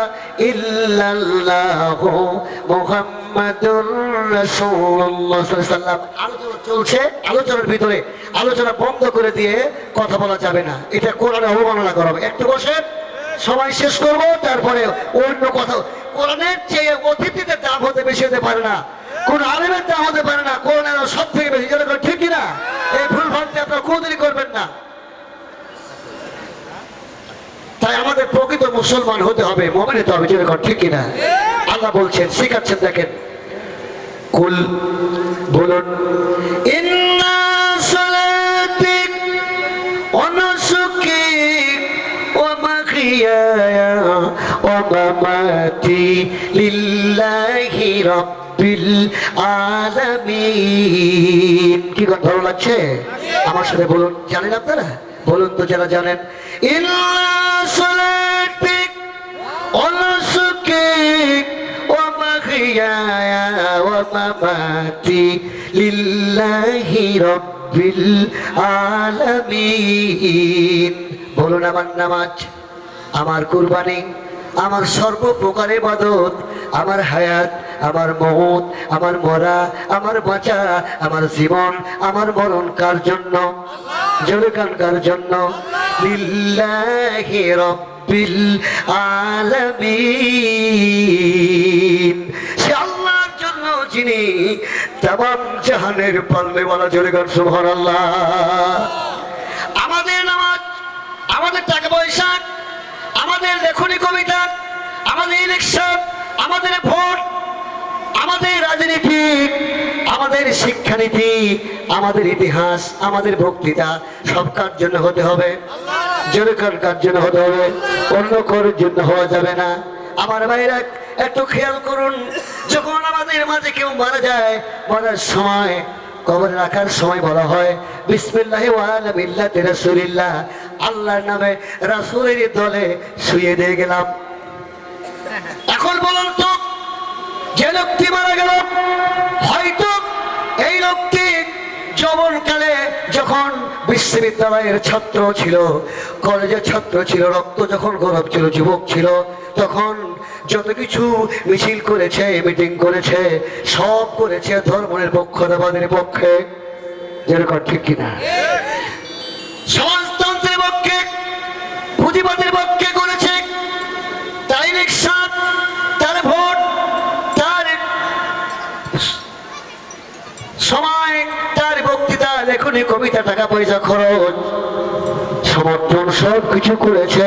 ইল্লাল্লাহ মুহাম্মাদুর রাসূলুল্লাহ সাল্লাল্লাহু আলাইহি ওয়াসাল্লাম। আলোচনা চলছে, আলোচনার ভিতরে আলোচনা বন্ধ করে দিয়ে কথা বলা যাবে না, এটা কোরআনে অবমাননা করা হবে। একটু বসে সময় শেষ করব, তারপরে অন্য কথা। কোরআনের চেয়ে অতিথিদের দাম হতে বেশি হতে পারে না, কোন আলেমের দাম হতে পারে না, কোরআনের সব থেকে বেশি। যেটা ঠিক কিনা? এই ভুল ভ্রান্তি আপনারা কোনদিনই করবেন না। তাই আমাদের প্রকৃত মুসলমান হতে হবে, মুমিন হতে হবে। যেরকম ঠিক কিনা? আল্লাহ বলছেন, শিখাচ্ছেন, দেখেন, কুল বলুন, ইন্না সালাতি ওয়া নুসুকি ওয়া মাহইয়ায়া ওয়া মামাতি লিল্লাহি রাব্বিল আলামিন। কি কথা ভালো লাগছে? আমার সাথে বলুন, জানেন আপনারা? বলুন তো যারা জানেন। ইন্না সালাতি ওয়া নুসুকি ওয়া মাহইয়ায়া ওয়া মামাতি লিল্লাহি রাব্বিল আলামিন। বলুন, আমার নামাজ, আমার কুরবানি, আমার সর্বপ্রকার ইবাদত, আমার হায়াত, আমার মওত, আমার মরা, আমার বাঁচা, আমার জীবন, আমার মরণ কার জন্য? জোরে কান, কার জন্য? লিল্লাহি রাব্বিল আলামিন। সে আল্লাহর জন্য যিনি তামাম জাহানের পাল্লেওয়ালা। জোরে কান সুবহানাল্লাহ। আমাদের নামাজ, আমাদের টাকা পয়সা, আমাদের লেখনী কবিতা, আমাদের ইলেকশন, আমাদের ভোট, আমাদের রাজনীতি, আমাদের শিক্ষানীতি, আমাদের ইতিহাস, আমাদের বক্তৃতা সব কার জন্য হতে হবে? জোরে কার জন্য হতে হবে? অন্য কারোর জন্য হওয়া যাবে না। আমার ভাইরা একটু খেয়াল করুন, যখন আমাদের মাঝে কেউ মারা যায়, মরার সময়, কবর রাখার সময় বলা হয় বিসমিল্লাহি ওয়া আলা মিল্লাতি রাসূলিল্লাহ, আল্লাহর নামে রাসূলের দলে শুয়ে দিয়ে গেলাম। এখন বলুন তো, যে লোকটি মারা গেল, হয়তো এই লোকটি যৌবনকালে যখন বিশ্ববিদ্যালয়ের ছাত্র ছিল, কলেজের ছাত্র ছিল, রক্ত যখন গরম ছিল, যুবক ছিল, তখন যত কিছু মিছিল করেছে, মিটিং করেছে, সব করেছে ধর্মের পক্ষতাবাদের পক্ষে। যেরকম ঠিক কিনা? সমাজতন্ত্রের পক্ষে, পুঁজিবাদের পক্ষে করেছে। তার ইলেকশন, তার ভোট, তার সময়, তার বক্তৃতা, লেখনী, কবিতা, টাকা পয়সা খরচ, সমর্থন সব কিছু করেছে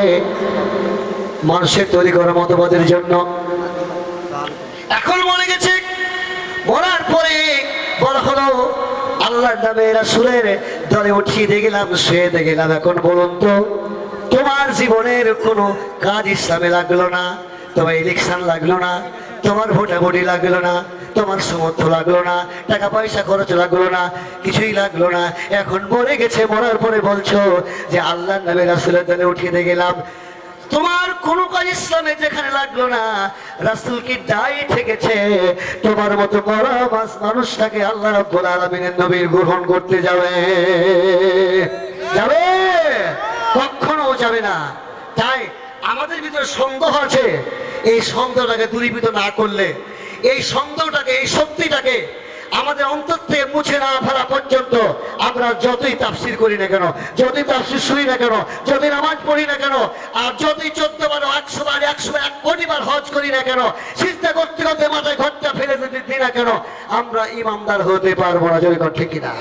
মানুষের তৈরি করা মতবাদের জন্য। এখন মরে গেছে, মরার পরে বলা হলো আল্লাহ নামে রাসূলের দলে উঠিয়ে দিয়ে গেলাম, শুয়ে দিয়ে গেলাম। এখন বলুন তো, তোমার জীবনের কোনো কাজ ইসলামে লাগলো না, তোমার ইলেকশন লাগলো না, তোমার ভোটাভুটি লাগলো না, তোমার সমর্থ লাগলো না, টাকা পয়সা খরচ লাগলো না, কিছুই লাগলো না। এখন মরে গেছে, মরার পরে বলছো যে আল্লাহ নবী রাসূলের দলে উঠিয়ে দিয়ে গেলাম। তোমার কোনো কাজ ইসলামে যেখানে লাগলো না, রাসূল কি দায়ী থেকেছে তোমার মতো মরা মানুষটাকে আল্লাহ রাব্বুল আলামিনের নবীর গ্রহণ করতে যাবে? যাবে? কখনো যাবে না। তাই আমাদের ভিতরে সন্দেহ আছে, এই সন্দেহটাকে দূরীভূত না করলে, এই সন্দেহটাকে, এই শক্তিটাকে আমাদের অন্তর থেকে মুছে না ফেলা পর্যন্ত আমরা যতই তাফসীর করি না কেন, যতই তাফসীর শুনি না কেন, যতই নামাজ পড়ি না কেন, আর যতই 14 বার 100 বার 101 কোটি বার হজ করি না কেন, চিন্তা করতে করতে মাথায় ঘরটা ফেলে দিই না কেন, আমরা ইমানদার হতে পারবো না। যদি ঠিক কিনা?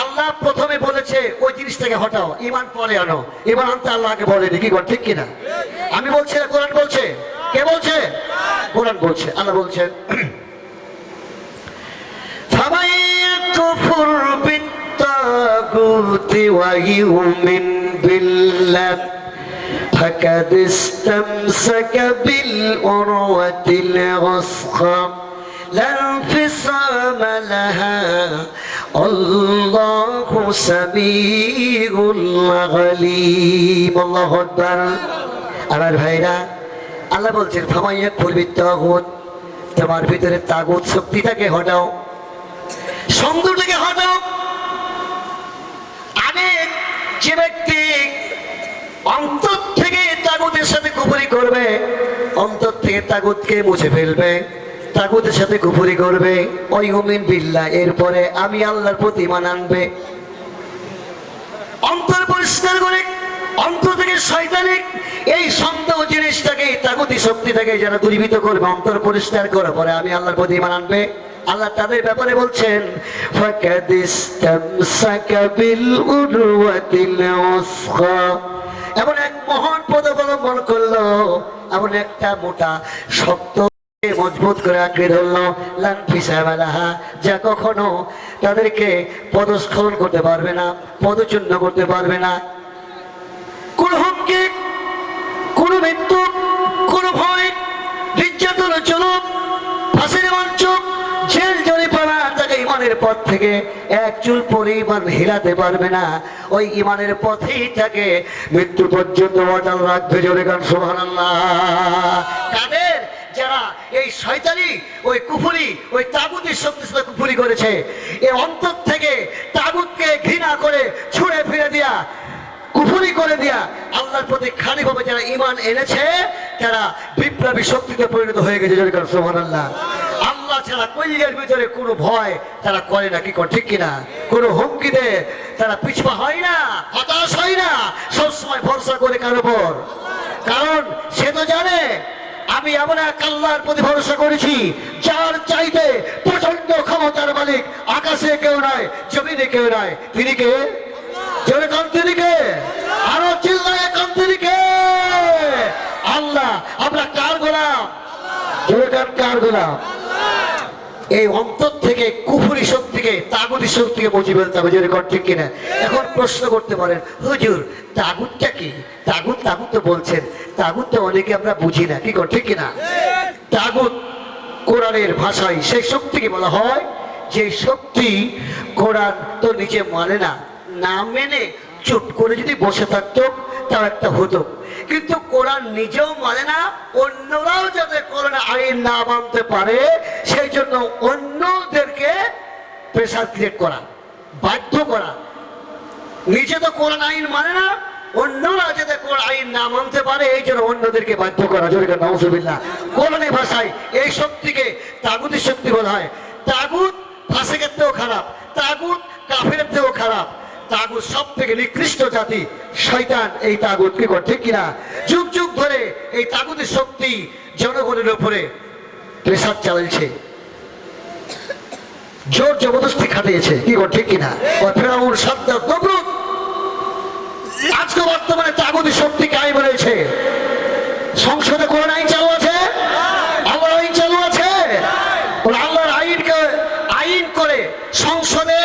আল্লাহ প্রথমে বলেছে ওই জিনিসটাকে হটাও, ইমান পরে আনো। ইমান আনতে আল্লাহকে বলেনি, কি ঠিক কিনা? আমি বলছি না, কোরআন বলছে। কে বলছে? কোরআন বলছে। আল্লাহ বলছেন, فمن يكفر بالطاغوت ويؤمن بالله فقد استمسك بالعروة الوثقى لا انفصام لها الله سميع عليم। আল্লাহু আকবার। আমার ভাইরা, আল্লাহ বলছেন ফামান ইয়াকফুর বিত্তাগুত, তোমার ভিতরে তাগুত শক্তিটাকে হটাও, সন্দেহটাকে হটাও। আরেক যে ব্যক্তি অন্তর থেকে তাগুতের সাথে কুফরি করবে, অন্তর থেকে তাগুতকে মুছে ফেলবে, তাগুতের সাথে কুফরি করবে, ওয়ায়ুমিন বিল্লাহ, এরপরে আমি আল্লাহর প্রতি ঈমান আনবে, অন্তর পরিষ্কার করে, অন্তর থেকে শয়তানিক এই সন্দেহ জিনিসটাকে, তাগুতি শক্তিটাকে যারা দূরীভূত করবে, অন্তর পরিষ্কার করার পরে আমি আল্লাহর প্রতি ঈমান আনবে। আল্লাহ তাদের ব্যাপারে বলছেন ফাকাদ ইসতামসাকা বিল উরওয়াতিল উসকা, এমন এক মহান পদ অবলম্বন করলো, এমন একটা মোটা শক্ত মজবুত করে আঁকড়ে ধরলো, লান ফিসামা লাহা, যা কখনো তাদেরকে পদস্খলন করতে পারবে না, পদচূর্ণ করতে পারবে না। কোন হুমকি, কোন মৃত্যু, কোন ভয়, নির্যাতন, জুলুম, ফাঁসির মঞ্চ, জেল জরিমানা তাকে ইমানের পথ থেকে এক চুল পরিমাণ হিলাতে পারবে না। ওই ইমানের পথেই তাকে মৃত্যু পর্যন্ত অটল রাখবে। জোরে গান সুবহানাল্লাহ। কাদের? যারা এই শয়তানি, ওই কুফরি, ওই তাগুতের শক্তির সাথে কুফরি করেছে, এই অন্তর থেকে তাগুতকে ঘৃণা করে ছুঁড়ে ফিরে দিয়া, কুফরি করে দিয়া আল্লাহর প্রতি খানিকভাবে যারা ঈমান এনেছে, তারা বিপ্লবী শক্তিতে পরিণত হয়ে গেছে। জোরে গান সুবহানাল্লাহ। আল্লাহ ছাড়া কলিজার ভিতরে কোনো ভয় তারা করে না, কি ঠিক কিনা? কোনো হুমকিতে তারা পিছপা হয় না, হতাশ হয় না, সবসময় ভরসা করে কার উপর? কারণ সে তো জানে আমি এমন এক আল্লাহর প্রতি ভরসা করেছি যার চাইতে প্রচন্ড ক্ষমতার মালিক আকাশে কেউ নাই, জমিনে কেউ নাই। তিনি কে? জোরে কান, তিনি কে? আরো চিল্লায় কান, তিনি কে? আল্লাহ। আমরা কার গোলাম? জোরে কান, কার গোলাম? এই অন্তর থেকে কুফরি শক্তিকে, তাগুতি শক্তিকে মুছে ফেলতে হবে। জোরে কান, ঠিক কিনা? এখন প্রশ্ন করতে পারেন, হুজুর তাগুতটা কি? তাগুত তাগুত তো বলছেন, তাগুত তো অনেকে আমরা বুঝি না, কি ঠিক কিনা? তাগুত কোরআনের ভাষায় সেই শক্তিকে বলা হয় যে শক্তি কোরআন তো নিজে মানে না, না মেনে চুপ করে যদি বসে থাকতো তাও একটা হতো, কিন্তু কোরআন নিজেও মানে না, অন্যরাও যাতে কোরআন আইন না মানতে পারে সেই জন্য অন্যদেরকে প্রেসার ক্রিয়েট করা, বাধ্য করা। নিজে তো কোরআন আইন মানে না, অন্যরা যাতে কোরআন আইন না মানতে পারে এই জন্য অন্যদেরকে বাধ্য করা। জোরে নাউজুবিল্লাহ। কোরআনের ভাষায় এই শক্তিকে তাগুতি শক্তি বলা হয়। তাগুত ফাসিকের থেকেও খারাপ, তাগুত কাফিরের থেকেও খারাপ, তাগুত সব থেকে নিকৃষ্ট জাতি শয়তান। এই তাগুত, কি ঠিক কিনা? যুগ যুগ ধরে এই তাগুতের শক্তি জনগণের উপরে প্রেসার চালাচ্ছে, জোর জবরদস্তি খাটিয়েছে, কি ঠিক কিনা? ফেরাউন, সাদ্দাত, নমরুদ, আজকে বর্তমানে তাগুতি শক্তি কায়েম রয়েছে। সংসদে কোরআন আইন চালু আছে, আল্লাহর আইন চালু আছে। আল্লাহর আইনকে আইন করে সংসদে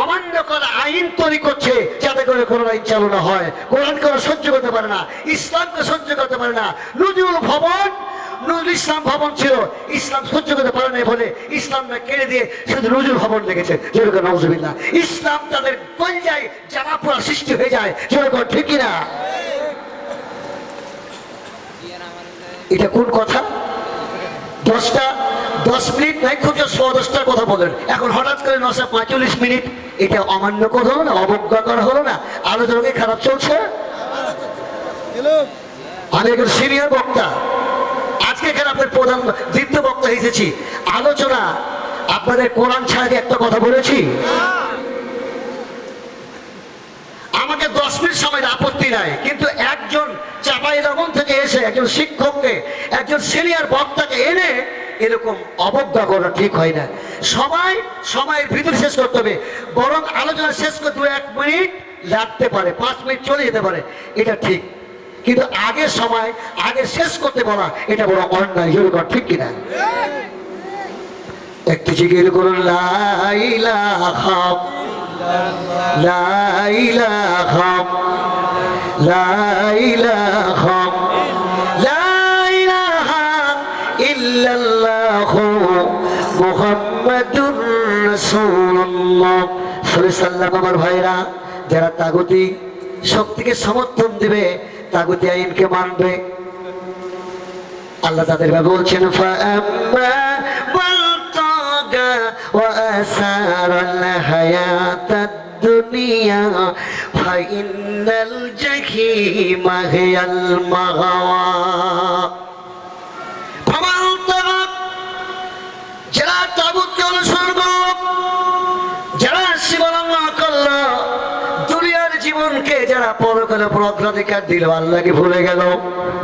অমান্য করা আইন তৈরি করছে যাতে করে কোন আইন চালু না হয়। কোরআনকে ওরা সহ্য করতে পারে না, ইসলামকে সহ্য করতে পারে না। নজরুল ভবন, নজরুল ইসলাম ভবন ছিল, ইসলাম সহ্য করতে পারে না বলে ইসলামটা কেড়ে দিয়ে শুধু নজরুল ভবন লেগেছে। যেরকম নজরুল্লাহ, ইসলাম তাদের কলজায় জানা পোড়া সৃষ্টি হয়ে যায়। যেরকম ঠিক কিনা? এটা কোন কথা? 10 মিনিট নাই, খুব 10:10টার কথা বলেন, এখন হঠাৎ করে 9:45। এটা অমান্য করা হলো না? অবজ্ঞা করা হলো না? আলোচনা কি খারাপ চলছে? আমি একজন সিনিয়র বক্তা, আজকে এখানে আপনার প্রধান দ্বিতীয় বক্তা এসেছি। আলোচনা আপনাদের কোরআন ছাড়া কি একটা কথা বলেছি? আমাকে 10 মিনিট সময় আপত্তি নাই, কিন্তু একজন চাঁপাইনবাবগঞ্জ থেকে এসে একজন শিক্ষককে, একজন সিনিয়র বক্তাকে এনে এরকম অবজ্ঞা করা ঠিক হয় না। সময়ের ভিতরে শেষ করতে হবে, বরং আলোচনা শেষ করতে 1 মিনিট লাগতে পারে, 5 মিনিট চলে যেতে পারে, এটা ঠিক। কিন্তু আগে শেষ করতে বলা এটা বড় অন্যায়। যেরকম ঠিক কিনা? একটু জিজ্ঞেস করুন, লা ইলাহা লা ইলাহা লা ইলাহা লা ইলাহা ইল্লাল্লাহু মুহাম্মাদুর রাসূলুল্লাহ সাল্লাল্লাহু আলাইহি ওয়াসাল্লাম। আমার ভাইরা, যারা তাগুতি শক্তিকে সমর্থন দিবে, তাগুতি আইনকে মানবে, আল্লাহ তাদের ভাবে বলছেন, ফাআম্মা ওয়াল তাগা ওয়া আসারাল হায়াতাদ দুনিয়া ফাইন্নাল জাহিমা হিয়াল মাগাওয়া। ফামান তাগা, যারা তাগুতকে অনুসরণ করল, যারা সীমালঙ্ঘন করল, দুনিয়ার জীবনকে যারা পরকালে অগ্রাধিকার দিল, আল্লাহকে ভুলে গেল,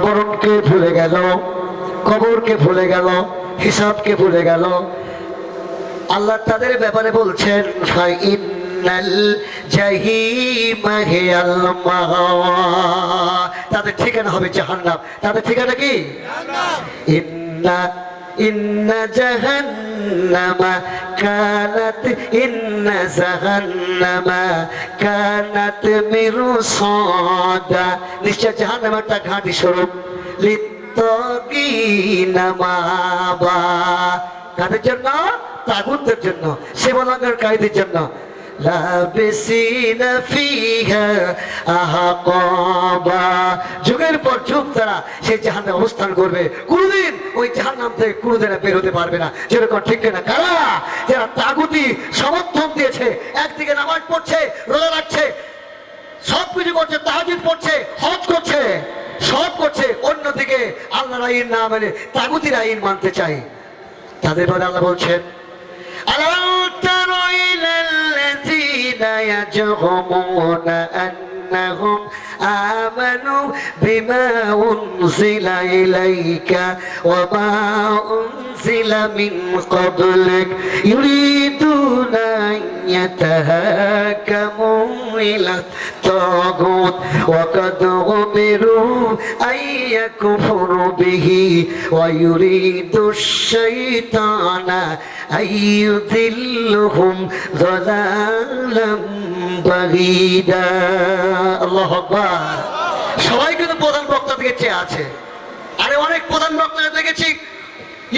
মরণকে ভুলে গেল, কবরকে ভুলে গেল, হিসাবকে ভুলে গেল, আল্লাহ তাদের ব্যাপারে বলছেন, ফাইন্নাল জাহিমা হিয়াল মাওয়া, তাদের ঠিকানা হবে জাহান্নাম। তাদের ঠিকানা কি? ইন্না জাহান্নামা কানাত মিরসাদা, নিশ্চয় জাহান্নাম একটা ঘাঁটি স্বরূপ, লিত্তাগিনা মাবা, কাদের জন্য? তাগুতের জন্য, সেবনকারীদের জন্য। লাবিসিনা ফিহা আহকাবা, যুগের পর যুগ তারা সেই জাহান্নামে অবস্থান করবে, কোনদিন ওই জাহান্নাম থেকে কোনদিন বের হতে পারবে না। যেরকম ঠিক না? কারা? যারা তাগুতি সমর্থন দিয়েছে, একদিকে নামাজ পড়ছে, রোজা রাখছে, সবকিছু করছে, তাহাজ্জুদ পড়ছে, হজ করছে, সব করছে, অন্যদিকে আল্লাহর আইন না মেনে তাগুতির আইন মানতে চায়, তাদের পরে আল্লাহ বলছেন, আলাম তারা ইলাল্লাযীনা ইয়াজহুমুনা আন্নাহুম আমানু বিমা উনজিলা ইলাইকা ওয়া মা উনজিলা মিন ক্বাবলিক ইউরিদুনা ইয়াতাহাকামু ইলা তাগুত ওয়া কাদ উমিরু আইয়াকুফুরু বিহি ওয়া ইউরিদুশ শাইতানা আইয়ুযিল্লুহুম যালালাম বাগীদা। আল্লাহু আকবার। সবাই কিন্তু প্রধান বক্তা থেকে চেয়ে আছে। আরে অনেক প্রধান বক্তা দেখেছি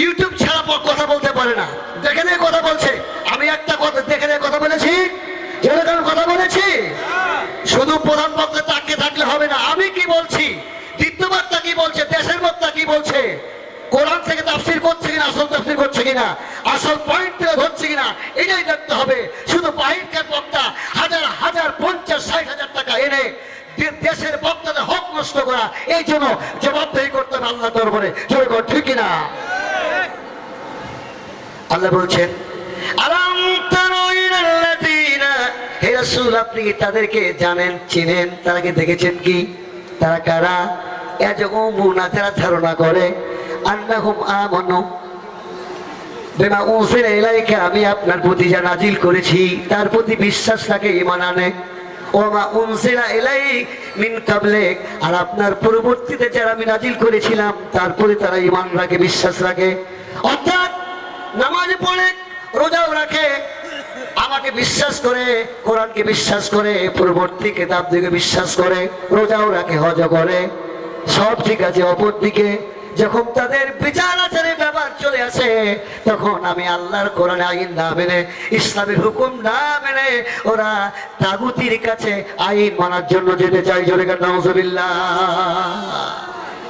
ইউটিউব ছাড়া কথা বলতে পারে না, দেখে নিয়ে কথা বলছে। আমি একটা কথা দেখে নিয়ে কথা বলেছি, যেরকম কথা বলেছি, শুধু প্রধান বক্তা তাকিয়ে থাকলে হবে না। আমি কি বলছি, দ্বিতীয় বক্তা কি বলছে, দেশের বক্তা কি বলছে, কোরআন থেকে তাফসীর করছে কিনা, আসল তাফসীর করছে কিনা, আসল পয়েন্ট থেকে ধরছে কিনা, এটাই দেখতে হবে। শুধু বাহিরকার বক্তা হাজার 50-60 হাজার টাকা এনে দেশের বক্তাদের হক নষ্ট করা, এই জন্য জবাবদেহি করতে হবে আল্লাহ দরবারে। ঠিক কিনা? আল্লাহ বলছেন, আলাম তারা ইলাল্লাযীনা, হে রাসূল আপনি কি তাদেরকে জানেন, চিনেন? তারা কি দেখেছেন কি? তারা কারা? ইয়াজুমুনা, তারা ধারণা করে, আন্নাহুম আমানু বিমা উনজিলা ইলাইকা, আমি আপনার প্রতি যা নাজিল করেছি তার প্রতি বিশ্বাস রাখে, ঈমান আনে। ওয়া মা উনজিলা ইলাইক মিন ক্বাবলিক, আর আপনার পূর্ববর্তীতে যারা আমি নাজিল করেছিলাম তার প্রতি তারা ঈমান রাখে, বিশ্বাস রাখে। অর্থাৎ নামাজ পড়ে, রোজাও রাখে, আমাকে বিশ্বাস করে, কোরআনকে বিশ্বাস করে, পূর্ববর্তী কিতাব দিকে বিশ্বাস করে, রোজাও রাখে, হজ করে, সব ঠিক আছে। অপরদিকে যখন তাদের বিচার আচারের ব্যাপার চলে আসে, তখন আমি আল্লাহর কোরআন আইন না মেনে, ইসলামের হুকুম না মেনে ওরা তাগুতির কাছে আইন মানার জন্য যেতে চায়। জোরে কান নাউজুবিল্লাহ।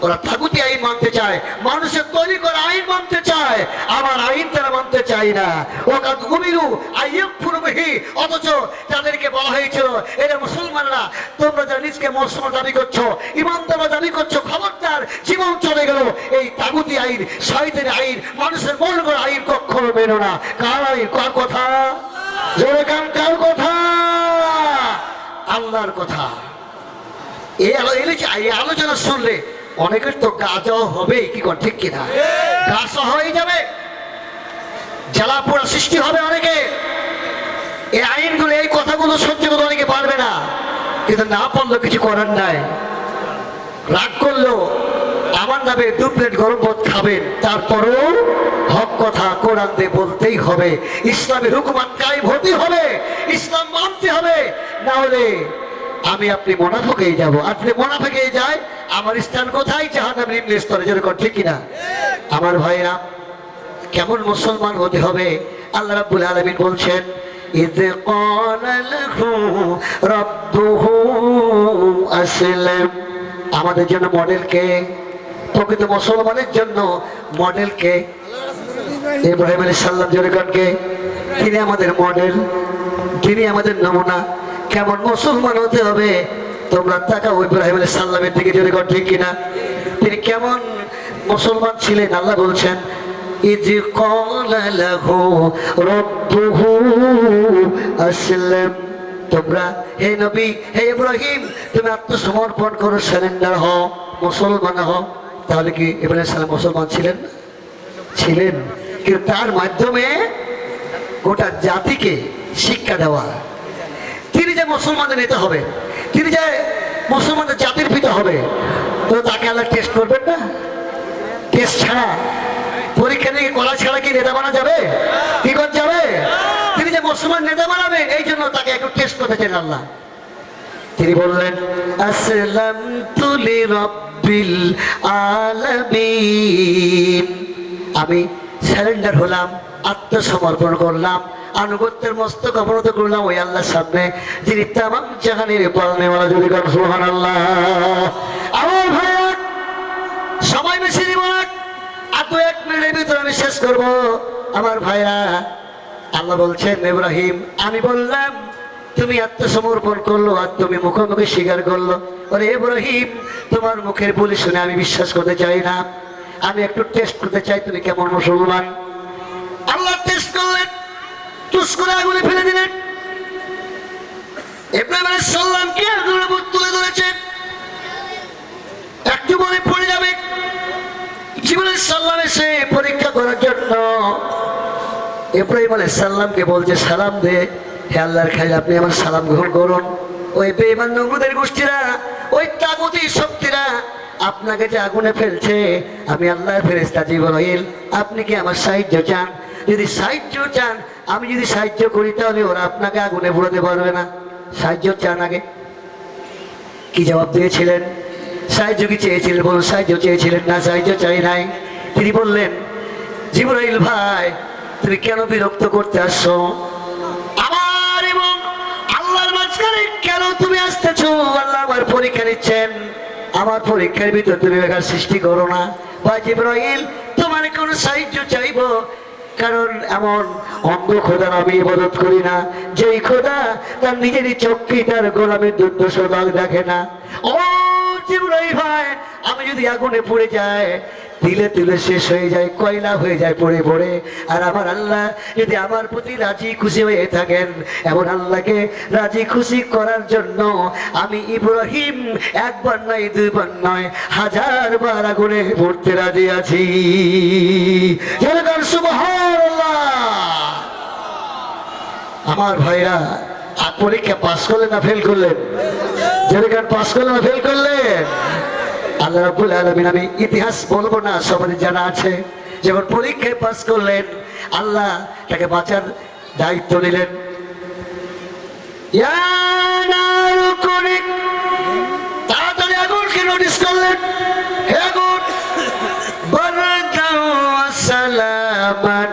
ওরা তাগুতি আইন মানতে চায়, মানুষের তৈরি করা আইন মানতে চায়, আমার আইন তারা মানতে চায় না। ওকাদ উমিরু আইয়াকফুরু বিহি, অথচ তাদেরকে বলা হয়েছিল এরা মুসলমানরা, তোমরা যা নিজকে মুসলমান দাবি করছো, ইমানদার দাবি করছো, খবরদার, জীবন চলে গেল এই তাগুতি আইন, শয়তানি আইন, মানুষের মন গড়া আইন কখনো মেনো না। কার আইন? কার কথা? জোরে কান, কার কথা? আল্লাহর কথা। এই আলোচনা শুনলে অনেকের তো গাজাও হবে, কি কর, ঠিক কিনা? গাছা হয়ে যাবে, জ্বালা পোড়া সৃষ্টি হবে অনেকে। এই আইনগুলো, এই কথাগুলো সহ্য করতে অনেকে পারবে না, কিন্তু না পারলো কিছু করার নাই। রাগ করলো আমার নামে 2 প্লেট গরম ভাত খাবেন, তারপরও হক কথা কোরআন দিয়ে বলতেই হবে, ইসলামের হুকুমাত কায়েম হতে হবে, ইসলাম মানতে হবে, না হলে আমি আপনি মুনাফিক যাব। আপনি মুনাফিক যায়, আমার স্থান কোথায়? জাহান্নামের নিম্ন স্তরে। যেরকম, ঠিক কিনা? আমার ভাইরা, কেমন মুসলমান হতে হবে? আল্লাহ রাব্বুল আলামিন বলছেন, ইয ক্বালা লাহু রাব্বুহু আসলিম। আমাদের জন্য মডেল কে? প্রকৃত মুসলমানের জন্য মডেল কে? ইব্রাহিম আলাইহিস সালাম। যেরকম কে? তিনি আমাদের মডেল, তিনি আমাদের নমুনা। কেমন মুসলমান হতে হবে? তোমরা তাকাও ইব্রাহিম আলাইহিস সালামের দিকে, জোরে কর, ঠিক কিনা? তিনি কেমন মুসলমান ছিলেন? আল্লাহ বলছেন, ইয ক্বালা লাহু রাব্বুহু আসলিম। তোমরা, হে নবী, হে ইব্রাহিম, তুমি আত্মসমর্পণ করো, সারেন্ডার হও, মুসলমান হও। তাহলে কি ইব্রাহিম আলাইহিস সালাম মুসলমান ছিলেন? ছিলেন, কিন্তু তার মাধ্যমে গোটা জাতিকে শিক্ষা দেওয়া, তিনি যে মুসলমানদের নেতা হবে, তিনি যে মুসলমানদের জাতির পিতা হবে, তো তাকে আল্লাহ টেস্ট করবেন না? টেস্ট ছাড়া, পরীক্ষা নিয়ে করা ছাড়া কি নেতা বানা যাবে? কি করা যাবে? তিনি যে মুসলমান নেতা বানাবেন, এই জন্য তাকে একটু টেস্ট করতে চান আল্লাহ। তিনি বললেন, আসলামতু লিরাব্বিল আলামিন। আমি সারেন্ডার হলাম, আত্মসমর্পণ করলাম, আনুগত্যের মস্তক অবনত করলাম ওই আল্লাহর সামনে, যিনি তামাম জাহানের পালনেওয়ালা। যদি কারণ সুবহানাল্লাহ। আমার ভাইয়া, সময় বেশি দিব না, আর 2-1 মিনিটের ভিতরে আমি শেষ করব। আমার ভাইরা, আল্লাহ বলছেন, ইব্রাহিম, আমি বললাম তুমি আত্মসমর্পণ করলো, আর তুমি মুখোমুখি স্বীকার করলো। ওরে ইব্রাহিম, তোমার মুখের বলি শুনে আমি বিশ্বাস করতে চাই না, আমি একটু টেস্ট করতে চাই তুমি কেমন মুসলমান। আল্লাহ টেস্ট করলেন, টুস করে আগুনে ফেলে দিলেন। ইব্রাহিম আলাইহিস সালামকে আগুনের উপর তুলে ধরেছেন, একটু বলে পড়ে যাবে। জিবরাইল সাল্লাম এসে পরীক্ষা করার জন্য ইব্রাহিম আলাইহিস সালামকে বলছে, সালাম দে, হে আল্লাহর খালিল, আপনি আমার সালাম গ্রহণ করুন। ওই বেঈমান নমরুদের গোষ্ঠীরা, ওই তাগুতি শক্তিরা আপনাকে যে আগুনে ফেলছে, আমি আল্লাহর ফেরেশতা জিবরাইল, আপনি কি আমার সাহায্য চান? যদি সাহায্য চান, আমি যদি সাহায্য করি, তাহলে ওরা আপনাকে আগুনে পুড়াতে পারবে না। সাহায্য চান আগে। কি জবাব দিয়েছিলেন? সাহায্য কি চেয়েছিলেন? বলুন, সাহায্য চেয়েছিলেন না? সাহায্য চাই নাই। তিনি বললেন, জিবরাইল ভাই, তুমি কেন বিরক্ত করতে আসছো? আমার এবং আল্লাহর মাঝখানে কেন তুমি আসতেছো? আল্লাহ আমার পরীক্ষা নিচ্ছেন, আমার পরীক্ষার ভিতর তুমি বেকার সৃষ্টি করো না। ভাই জিবরাইল, তোমার কোনো সাহায্য চাইবো? কারণ এমন অন্ধ খোদার আমি ইবাদত করি না, যেই খোদা তার নিজেরই চোখকে তার গোলামের দুর্দশ দাগ দেখে না। ও জিবরাইল ভাই, আমি যদি আগুনে পুড়ে যায়, তিলে তিলে শেষ হয়ে যায়, কয়লা হয়ে যায় পড়ে পড়ে, আর আমার আল্লাহ যদি আমার প্রতি রাজি খুশি হয়ে থাকেন, এমন আল্লাহকে রাজি খুশি করার জন্য আমি ইব্রাহিম 1 বার নয়, 2 বার নয়, 1000 বার আগুনে পড়তে রাজি আছি। সুবহানাল্লাহ। আমার ভাইরা, পরীক্ষা পাস করলেন না ফেল করলেন? যেরকম পাস করলেন না ফেল করলেন? আল্লাহ রাব্বুল আলামিন, আমি ইতিহাস বলবো না, সবারই জানা আছে, যখন পরীক্ষায় পাস করলেন, আল্লাহ তাকে বাঁচার দায়িত্ব নিলেন। ইয়া নারু কুনি, তাড়াতাড়ি আগুনকে নোটিস করলেন, হে আগুন বারদাও ওয়া সালামান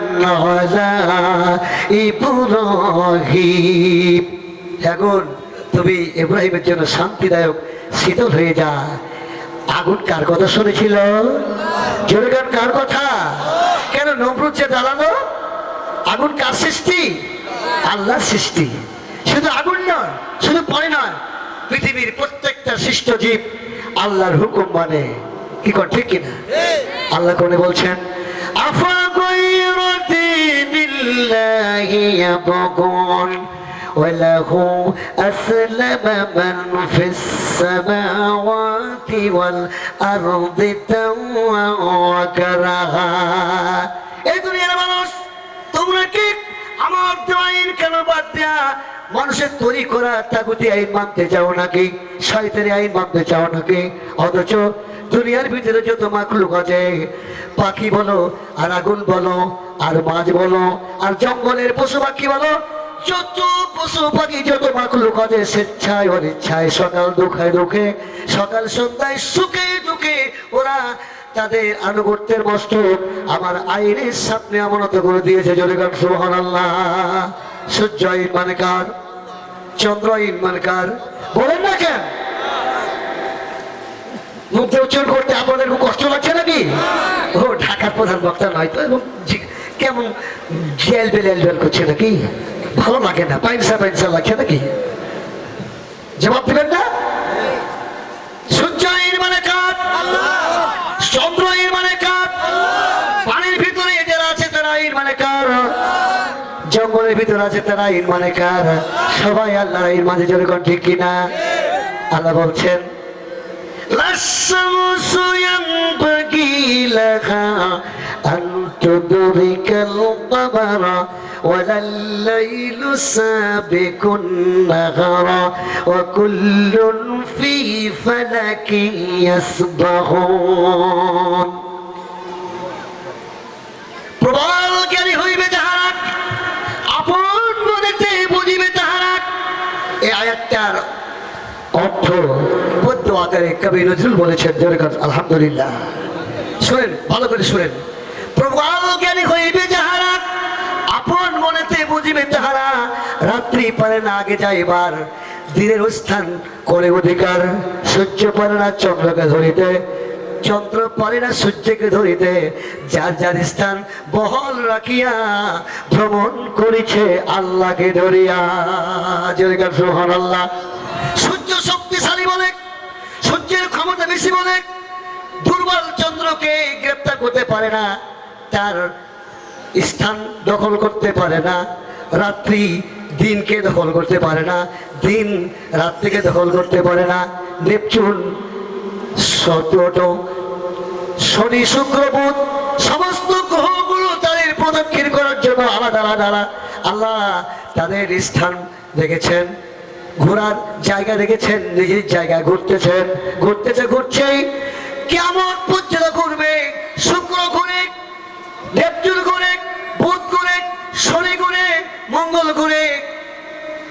আলা ইব্রাহিম, আগুন তুমি ইব্রাহিমের জন্য শান্তিদায়ক শীতল হয়ে যা। আগুন কার কথা শুনেছিল? জোরে গান, কার কথা? কেন নমরুদ যে জ্বালানো, আগুন কার সৃষ্টি? আল্লাহর সৃষ্টি। শুধু আগুন নয়, শুধু পরে নয়, পৃথিবীর প্রত্যেকটা সৃষ্ট জীব আল্লাহর হুকুম মানে। কি কর, ঠিক কিনা? আল্লাহ কোনে বলছেন, আফা গায়রা দীনিল্লাহি ইয়াবগুন وله أسلم من في السماوات والأرض طوعا وكرها। এই দুনিয়ার মানুষ, তোমরা কি আমার আইন কেন বাদ দিয়া মানুষের তৈরি করা তাগুতি আইন মানতে চাও নাকি? শয়তানি আইন মানতে চাও নাকি? অথচ দুনিয়ার ভিতরে যত মাখলুক আছে, পাখি বলো আর আগুন বলো আর মাছ বলো আর জঙ্গলের পশু পাখি বলো, যত পশু পাখি যত মাখলুক আছে, স্বেচ্ছায় অনিচ্ছায়, সকাল দুঃখে দুঃখে, সকাল সন্ধ্যায় সুখে দুঃখে ওরা তাদের আনুগত্যের মস্তক আমার আইনের সামনে আমানত করে দিয়েছে। জোরে গান সুবহানাল্লাহ। সূর্য আইন মানে কার? চন্দ্র আইন মানে কার? বলেন না কেন? মুখ উচ্চারণ করতে আপনাদের খুব কষ্ট লাগছে নাকি? ও ঢাকার প্রধান বক্তা নয় তো, এবং কেমন জেল বেল করছে নাকি? ভালো লাগে না, পাইনসা লাগছে নাকি? জবাব দিবেন না? সূর্য আইন মানে কার? চন্দ্র আইন মানে কার? পানির ভিতরে যারা আছে তারা আইন মানে কার? জঙ্গলের ভিতরে আছে তারা আইন মানে কার? সবাই আল্লাহর আইন মাঝে, জোরে কোন ঠিক কিনা? আল্লাহ বলছেন, লাসসামসু ইয়ানবাগি লাহা আন তুদরিকাল কমারা ওয়ালাল লাইলু সাবিকুন নাহারা ওয়া কুল্লুন ফি ফালাকিন ইয়াসবাহুন। প্রবল জ্ঞানী হইবে যাহারা, আপন মনেতে বুঝিবে তাহারা। এই আয়াতটার অর্থ পদ্য আকারে কবি নজরুল বলেছেন, আলহামদুলিল্লাহ। শুনেন, ভালো করে শুনেন। প্রবল জ্ঞানী হইবে যাহারা, আপন মনেতে বুঝিবে তাহারা। রাত্রি পারে না আগে যাইবার, দিনের স্থান করে অধিকার। সূর্য পারে না চন্দ্রকে ধরিতে, চন্দ্র পারে না সূর্যকে ধরিতে। যার যার স্থান বহল রাখিয়া ভ্রমণ করিছে আল্লাহকে ধরিয়া। সুবহানাল্লাহ। সূর্য শক্তিশালী বলে, সূর্যের ক্ষমতা বেশি বলে দুর্বল চন্দ্রকে গ্রেপ্তার করতে পারে না, তার স্থান দখল করতে পারে না। রাত্রি দিনকে দখল করতে পারে না, দিন রাত্রিকে দখল করতে পারে না। নেপচুন, শনি, শুক্র, বুধ সমস্ত গ্রহগুলো তাদের প্রদক্ষিণ করার জন্য আলাদা আলাদা আল্লাহ তাদের স্থান দেখেছেন, ঘোরার জায়গা দেখেছেন, নিজের জায়গায় ঘুরতেছেন, ঘুরছেই কিয়ামত পর্যন্ত ঘুরবে। শুক্র ঘুরে, নেপচুন ঘুরে, বুধ ঘুরে, শনি ঘুরে, মঙ্গল ঘুরে,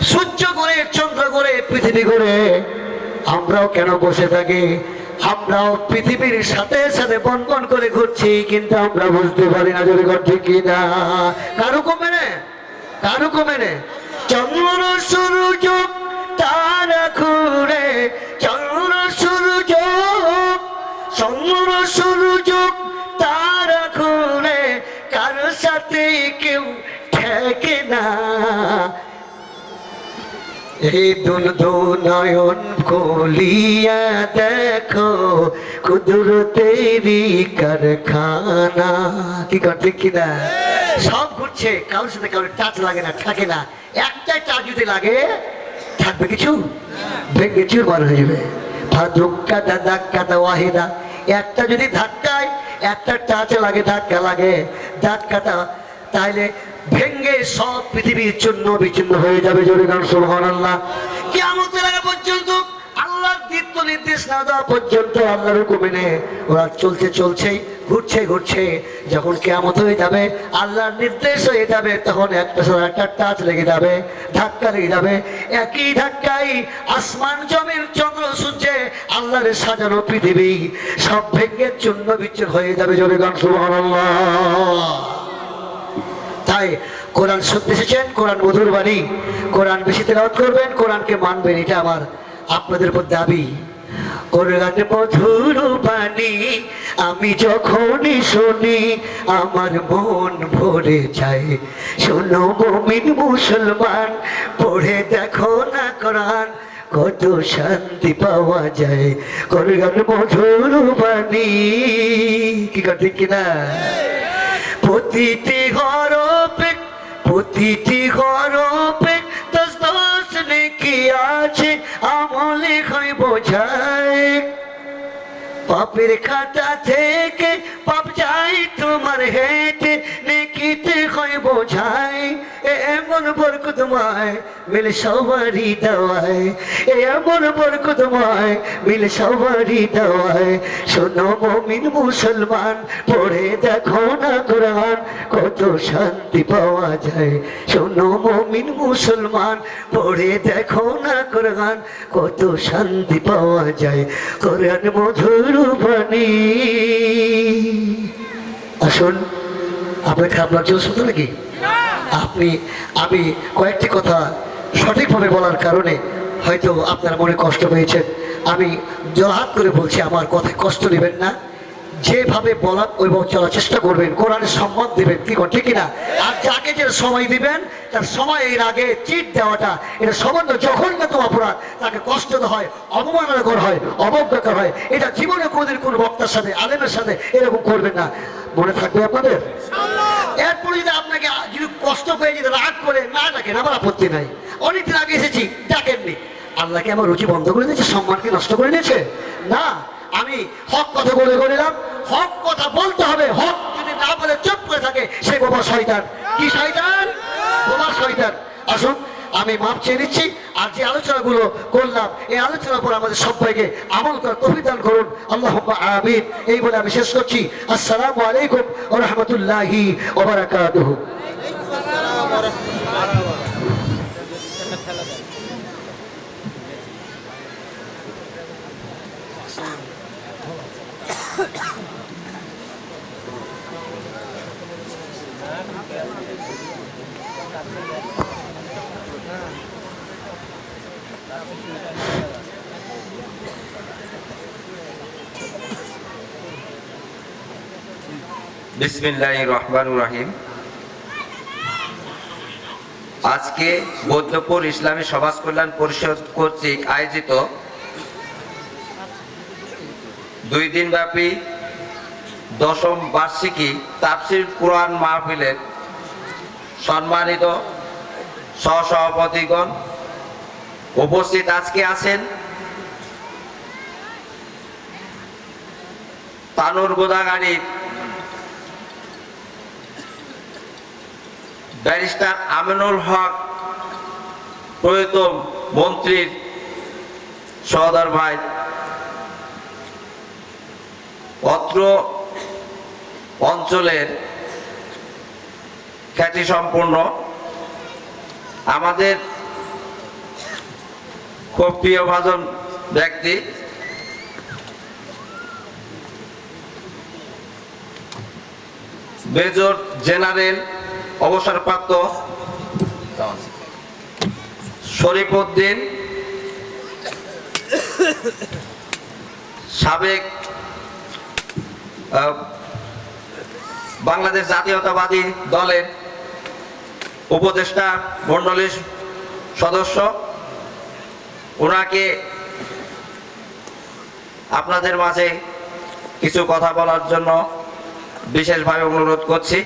সূর্য ঘুরে, চন্দ্র ঘুরে, পৃথিবী ঘুরে। আমরাও কেন বসে থাকি? আমরাও পৃথিবীর সাথে সাথে বন করে ঘুরছি, কিন্তু আমরা বুঝতে পারি না। যদি ঠিক কিনা? কারো কমে না, কারো কমে না। চন্দ্র সূর্য তারা ঘুরে, চন্দ্র সূর্য, চন্দ্র সূর্য তারা ঘুরে, কারো সাথে কেউ ঠেকে না। এই দুটো নয়ন খুলিয়া দেখো কুদরতেরই কারখানা। কি কর, ঠিক কিনা? সব ঘুরছে, কারোর সাথে কারোর টাচ লাগে না, থাকে না। একটা টাচ যদি লাগে, থাকবে কিছু? ভেঙে চুরমার হয়ে যাবে। ধাক্কাটা ওয়াহিদা, একটা যদি ধাক্কায়, একটা টাচ লাগে, ধাক্কা লাগে, ধাক্কাটা তাহলে ভেঙ্গে সব পৃথিবীর চূর্ণ বিচ্ছিন্ন হয়ে যাবে। জোরে গান সুবহানাল্লাহ। কিয়ামতের আগে পর্যন্ত, আল্লাহর দিব্য নির্দেশ না দেওয়া পর্যন্ত, আল্লাহর হুকুমে ওরা চলছেই। ঘুরছে ঘুরছে যখন কিয়ামত হয়ে যাবে, আল্লাহর নির্দেশ হয়ে যাবে, তখন একটা সময় একটা টাচ লেগে যাবে, ধাক্কা লেগে যাবে। একই ধাক্কায় আসমান জমির চন্দ্র সূর্যে আল্লাহর সাজানো পৃথিবী সব ভেঙে চূর্ণ বিচ্ছুর হয়ে যাবে। জোরে গান সুবহানাল্লাহ। তাই কোরআন শুনতে এসেছেন, কোরআন মধুর বাণী, কোরআন বেশি তেলাওয়াত করবেন, কোরআনকে মানবেন, এটা আমার আপনাদের উপর দাবি। কোরআন মধুর বাণী আমি যখনই শুনি আমার মন ভরে যায়। শোনো মুমিন মুসলমান, পড়ে দেখো না কোরআন, কত শান্তি পাওয়া যায়। কোরআন মধুর বাণী, কি কথা কিনা? প্রতিটি হরফে প্রতিটি হরফে দশ দশ নেকি আছে, আমলে হয় বোঝায়। পাপের খাতা থেকে পাপ যায় তোমার হেঁটে, নেকিতে হয় বোঝায়। এমন বরকতময় মিলে সবারই দেওয়ায়, এমন বরকতময় মিলে সবারই দেওয়ায়। শোনো মুমিন মুসলমান, পড়ে দেখো না কোরআন, কত শান্তি পাওয়া যায়। শোনো মুমিন মুসলমান, পড়ে দেখো না কোরআন, কত শান্তি পাওয়া যায়। কোরআন মধুর বাণী। আসুন, আপনার খারাপ লাগছে শুনতে নাকি? আমি কয়েকটি কথা সঠিকভাবে বলার কারণে হয়তো আপনার মনে কষ্ট পেয়েছেন। আমি জোরহাত করে বলছি, আমার কথায় কষ্ট নেবেন না। যেভাবে বলার ওইভাবে চলার চেষ্টা করবেন, কোরআনের সম্মান দেবেন, কি ঠিক কিনা? আর যাকে যে সময় দিবেন তার সময়ের আগে চিট দেওয়াটা, এটা সামান্য জঘন্যত অপরাধ। তাকে কষ্ট হয়, অবমাননাকর হয়, অবজ্ঞাকর হয়। এটা জীবনে কোনদিন কোনো বক্তার সাথে, আলেমের সাথে এরকম করবেন না। মনে থাকবে আপনাদের। এরপরে যদি আপনাকে যদি কষ্ট পেয়ে যদি রাগ করে না ডাকেন, আমার আপত্তি নাই। অনেকদিন আগে এসেছি, ডাকেননি। আল্লাহকে আমার রুচি বন্ধ করে দিয়েছে, সম্মানকে নষ্ট করে দিয়েছে? না, আমি হক কথা বলে বললাম, হক কথা বলতে হবে। হক যদি না বলে চুপ করে থাকে, সে বোবা শয়তান। কি শয়তান? বোবা শয়তান। আসুন, আমি মাপ চেয়ে নিচ্ছি। আর যে আলোচনাগুলো করলাম, এই আলোচনার পর আমাদের সবাইকে আমল করার তৌফিক দান করুন, আল্লাহুম্মা আমিন। এই বলে আমি শেষ করছি। আসসালামু আলাইকুম ওয়া রাহমাতুল্লাহি ওয়া বারাকাতুহু। বিসমিল্লাহির রহমানির রহিম। আজকে বৈদ্যপুর ইসলামী সমাজ কল্যাণ পরিষদ কর্তৃক আয়োজিত 2 দিনব্যাপী 10ম বার্ষিকী তাফসীর কুরআন মাহফিলের সম্মানিত সহসভাপতিগণ উপস্থিত আজকে আছেন তানুর গোদাগাড়ির ব্যারিস্টার আমিনুল হক প্রয়াত মন্ত্রীর সহোদর ভাই, অত্র অঞ্চলের খ্যাতিসম্পন্ন আমাদের খুব প্রিয়ভাজন ব্যক্তি মেজর জেনারেল অবসরপ্রাপ্ত শরীফ উদ্দিন, সাবেক বাংলাদেশ জাতীয়তাবাদী দলের উপদেষ্টা মণ্ডলীর সদস্য, ওনাকে আপনাদের মাঝে কিছু কথা বলার জন্য বিশেষভাবে অনুরোধ করছি।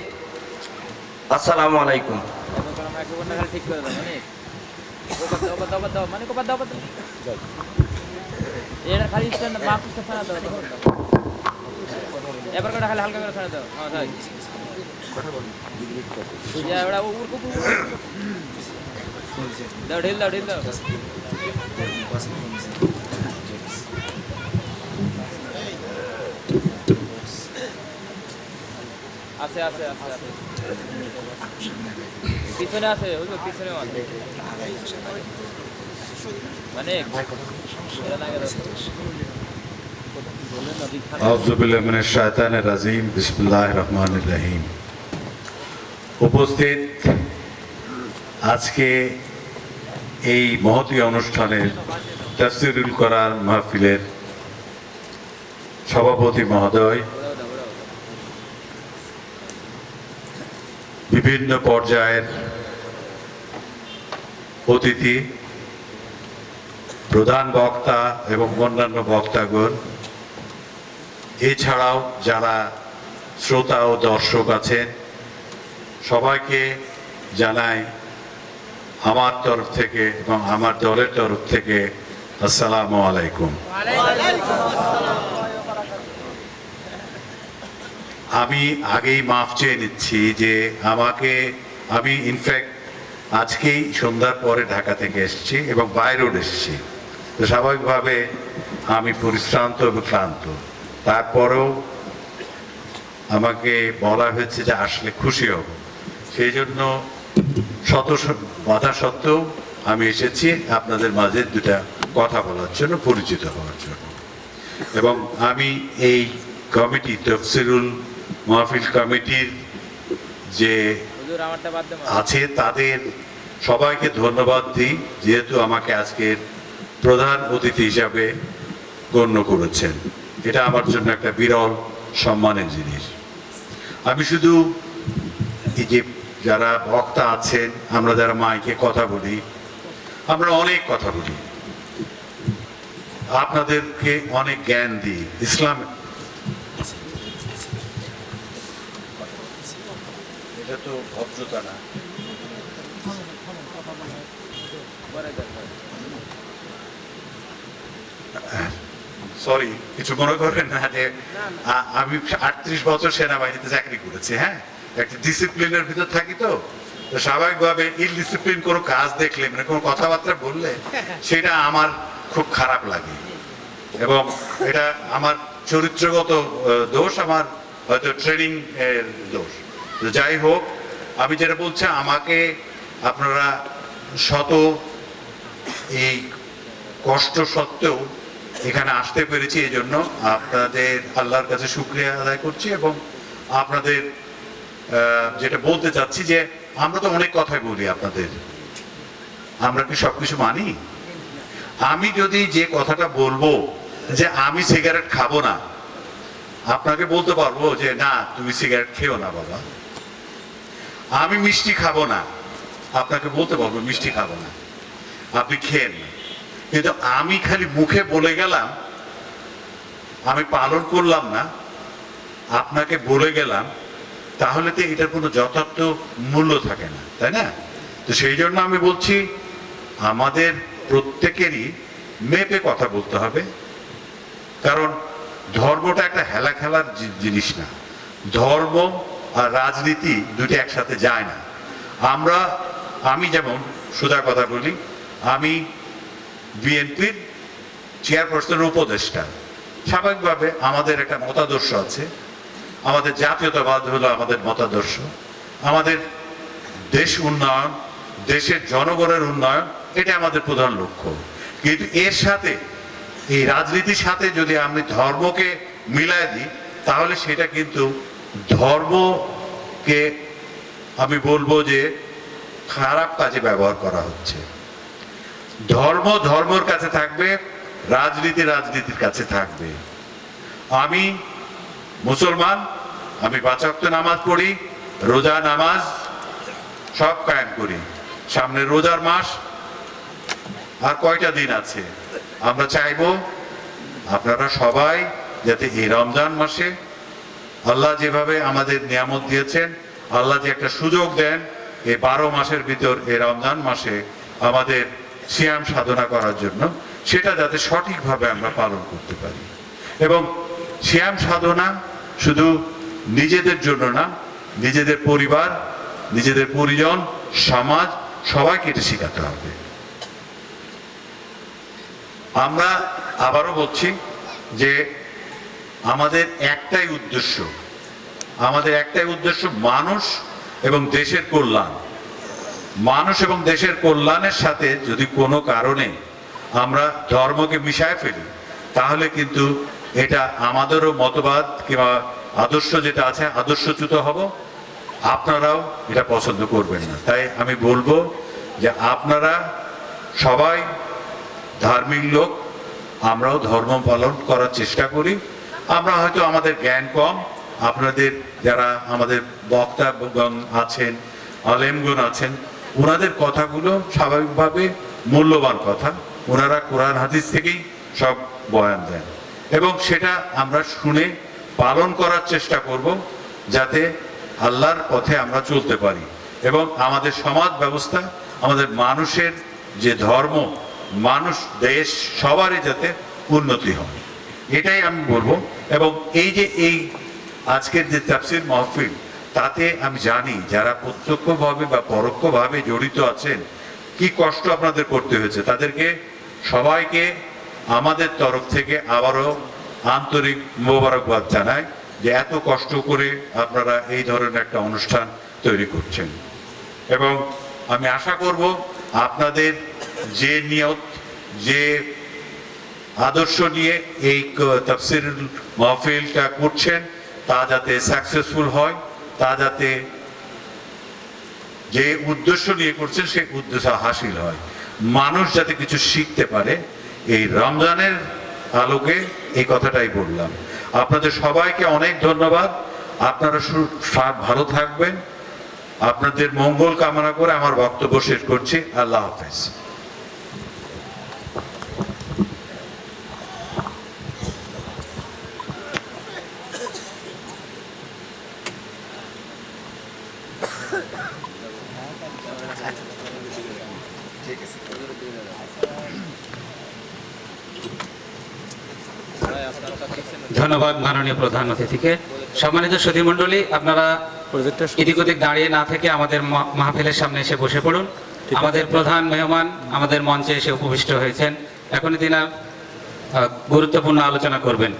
আসসালামু আলাইকুম। আছে আছে আছে আছে পিছনে আছে হুজুর পিছনে আছে মানে এটা লাগে আউযু বিল্লাহি মিনাশ শাইতানির রাজিম বিসমিল্লাহির রহমানির রহিম। উপস্থিত আজকে এই মহতী অনুষ্ঠানের তাফসীরুল কোরআন মাহফিলের সভাপতি মহোদয়, বিভিন্ন পর্যায়ের অতিথি, প্রধান বক্তা এবং অন্যান্য বক্তাগণ, এছাড়াও যারা শ্রোতা ও দর্শক আছেন, সবাইকে জানাই আমার তরফ থেকে এবং আমার দলের তরফ থেকে আসসালামু আলাইকুম। আমি আগেই মাফ চেয়ে নিচ্ছি যে আমি ইনফ্যাক্ট আজকেই সন্ধ্যার পরে ঢাকা থেকে এসেছি এবং বাই রোড এসেছি, তো স্বাভাবিকভাবে আমি পরিশ্রান্ত এবং ক্লান্ত। তারপরেও আমাকে বলা হয়েছে যে আসলে খুশি হব, সেই জন্য শত বাধা সত্ত্বেও আমি এসেছি আপনাদের মাঝে দুটা কথা বলার জন্য, পরিচিত হওয়ার জন্য। এবং আমি এই কমিটি, তফসিরুল মাহফিল কমিটির যে হুজুর আমারটা বাদ দে আছে তাদের সবাইকে ধন্যবাদ দিই, যেহেতু আমাকে আজকের প্রধান অতিথি হিসাবে গণ্য করেছেন। এটা আমার জন্য একটা বিরল সম্মানের জিনিস। আমি শুধু এই যে যারা বক্তা আছেন, আমরা যারা মাইকে কথা বলি, আমরা অনেক কথা বলি, আপনাদেরকে অনেক জ্ঞান দিই। ইসলাম এটা তো ভদ্রতা না। সরি, কিছু মনে করবেন না যে আমি 38 বছর সেনাবাহিনীতে চাকরি করেছি। হ্যাঁ, একটা ডিসিপ্লিনের ভিতর থাকি, তো স্বাভাবিকভাবে ইনডিসিপ্লিন কোনো কাজ দেখলে, মানে কোনো কথাবার্তা বললে সেটা আমার খুব খারাপ লাগে এবং এটা আমার চরিত্রগত দোষ, আমার হয়তো ট্রেনিং এর দোষ। তো যাই হোক, আমি যেটা বলছি, আমাকে আপনারা শত এই কষ্ট সত্ত্বেও এখানে আসতে পেরেছি, এই জন্য আপনাদের আল্লাহর কাছে শুকরিয়া আদায় করছি। এবং আপনাদের যেটা বলতে চাচ্ছি যে আমরা তো অনেক কথাই বলি আপনাদের, আমরা কি সবকিছু মানি? আমি যদি যে কথাটা বলবো যে আমি সিগারেট খাবো না, আপনাকে বলতে পারবো যে না, তুমি সিগারেট খেও না বাবা। আমি মিষ্টি খাবো না, আপনাকে বলতে পারবো মিষ্টি খাবো না, আপনি খেয়েন। কিন্তু আমি খালি মুখে বলে গেলাম, আমি পালন করলাম না, আপনাকে বলে গেলাম, তাহলে তো এটার কোনো যথার্থ মূল্য থাকে না, তাই না? তো সেই জন্য আমি বলছি, আমাদের প্রত্যেকেরই মেপে কথা বলতে হবে, কারণ ধর্মটা একটা হেলা খেলার জিনিস না। ধর্ম আর রাজনীতি দুটি একসাথে যায় না। আমি যেমন সোজা কথা বলি, আমি বিএনপির চেয়ারপারসনের উপদেষ্টা। স্বাভাবিকভাবে আমাদের একটা মতাদর্শ আছে, আমাদের জাতীয়তাবাদ হলো আমাদের মতাদর্শ, আমাদের দেশ উন্নয়ন, দেশের জনগণের উন্নয়ন, এটা আমাদের প্রধান লক্ষ্য। কিন্তু এর সাথে, এই রাজনীতির সাথে যদি আমি ধর্মকে মিলাই দিই, তাহলে সেটা কিন্তু ধর্মকে আমি বলবো যে খারাপ কাজে ব্যবহার করা হচ্ছে। ধর্ম ধর্মের কাছে থাকবে, রাজনীতি রাজনীতির কাছে থাকবে। আমি মুসলমান, আমি 5 ওয়াক্ত নামাজ পড়ি, রোজা নামাজ সব কায়েম করি। সামনে রোজার মাস, আর কয়টা দিন আছে। আমরা চাইবো আপনারা সবাই যাতে এই রমজান মাসে আল্লাহ যেভাবে আমাদের নিয়ামত দিয়েছেন, আল্লাহ যে একটা সুযোগ দেন এই 12 মাসের ভিতর এই রমজান মাসে আমাদের সিয়াম সাধনা করার জন্য, সেটা যাতে সঠিকভাবে আমরা পালন করতে পারি। এবং সিয়াম সাধনা শুধু নিজেদের জন্য না, নিজেদের পরিবার, নিজেদের পরিজন, সমাজ, সবাইকে এটা শেখাতে হবে। আমরা আবারও বলছি যে আমাদের একটাই উদ্দেশ্য, আমাদের একটাই উদ্দেশ্য, মানুষ এবং দেশের কল্যাণ। মানুষ এবং দেশের কল্যাণের সাথে যদি কোনো কারণে আমরা ধর্মকে মিশায় ফেলি, তাহলে কিন্তু এটা আমাদেরও মতবাদ কিংবা আদর্শ যেটা আছে আদর্শচ্যুত হব, আপনারাও এটা পছন্দ করবেন না। তাই আমি বলবো যে আপনারা সবাই ধার্মিক লোক, আমরাও ধর্ম পালন করার চেষ্টা করি। আমরা হয়তো আমাদের জ্ঞান কম, আপনাদের যারা আমাদের বক্তাগণ আছেন, আলেমগণ আছেন, ওনাদের কথাগুলো স্বাভাবিকভাবে মূল্যবান কথা, ওনারা কোরআন হাদিস থেকেই সব বয়ান দেন এবং সেটা আমরা শুনে পালন করার চেষ্টা করব, যাতে আল্লাহর পথে আমরা চলতে পারি এবং আমাদের সমাজ ব্যবস্থা, আমাদের মানুষের যে ধর্ম, মানুষ, দেশ সবারই যাতে উন্নতি হয়, এটাই আমি বলবো। এবং এই আজকের যে তাফসীর মাহফিল, তাতে আমি জানি যারা প্রত্যক্ষভাবে বা পরোক্ষভাবে জড়িত আছেন কি কষ্ট আপনাদের করতে হয়েছে। তাদেরকে সবাইকে আমাদের তরফ থেকে আবারও আন্তরিক মোবারকবাদ জানাই যে এত কষ্ট করে আপনারা এই ধরনের একটা অনুষ্ঠান তৈরি করছেন। এবং আমি আশা করব আপনাদের যে নিয়ত, যে আদর্শ নিয়ে এই তাফসীর মাহফিলটা করছেন, তা যাতে সাকসেসফুল হয়, তা যাতে যে উদ্দেশ্য নিয়ে করছেন সেই উদ্দেশ্য হাসিল হয়, মানুষ যাতে কিছু শিখতে পারে, এই রমজানের আলোকে এই কথাটাই বললাম। আপনাদের সবাইকে অনেক ধন্যবাদ। আপনারা ভালো থাকবেন। আপনাদের মঙ্গল কামনা করে আমার বক্তব্য শেষ করছি। আল্লাহ হাফেজ। ধন্যবাদ মাননীয় প্রধান অতিথিকে। সম্মানিত সুধীমণ্ডলী, আপনারা এদিক ওদিক দাঁড়িয়ে না থেকে আমাদের মাহফিলের সামনে এসে বসে পড়ুন। আমাদের প্রধান মেহমান আমাদের মঞ্চে এসে উপবিষ্ট হয়েছেন, এখনই তিনি গুরুত্বপূর্ণ আলোচনা করবেন।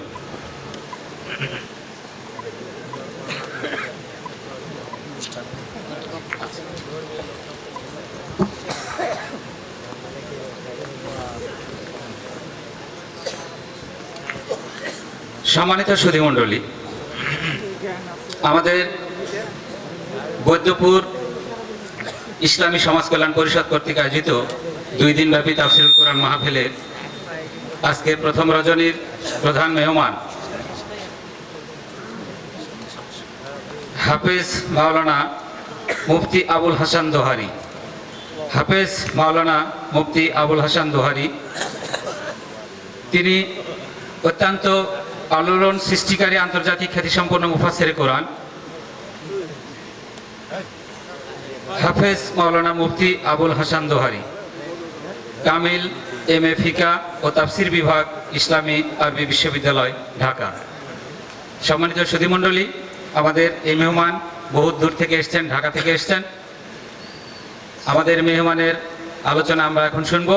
সম্মানিত সুধীমণ্ডলী, আমাদের বৈদ্যপুর ইসলামী সমাজ কল্যাণ পরিষদ কর্তৃক আয়োজিত 2 দিনব্যাপী তাফসীরুল কোরআন মাহফিলের আজকের প্রথম রজনীর প্রধান মেহমান হাফেজ মাওলানা মুফতি আবুল হাসান দোহারি। হাফেজ মাওলানা মুফতি আবুল হাসান দোহারি তিনি অত্যন্ত আলোড়ন সৃষ্টিকারী আন্তর্জাতিক খ্যাতিসম্পন্ন মুফাসসিরে কোরআন। হাফেজ মাওলানা মুফতি আবুল হাসান দোহারি, কামিল MA ফিকা ও তাফসীর বিভাগ, ইসলামী আরবি বিশ্ববিদ্যালয়, ঢাকা। সম্মানিত সুধীমণ্ডলী, আমাদের এই মেহমান বহুত দূর থেকে এসেছেন, ঢাকা থেকে এসেছেন। আমাদের মেহমানের আলোচনা আমরা এখন শুনব।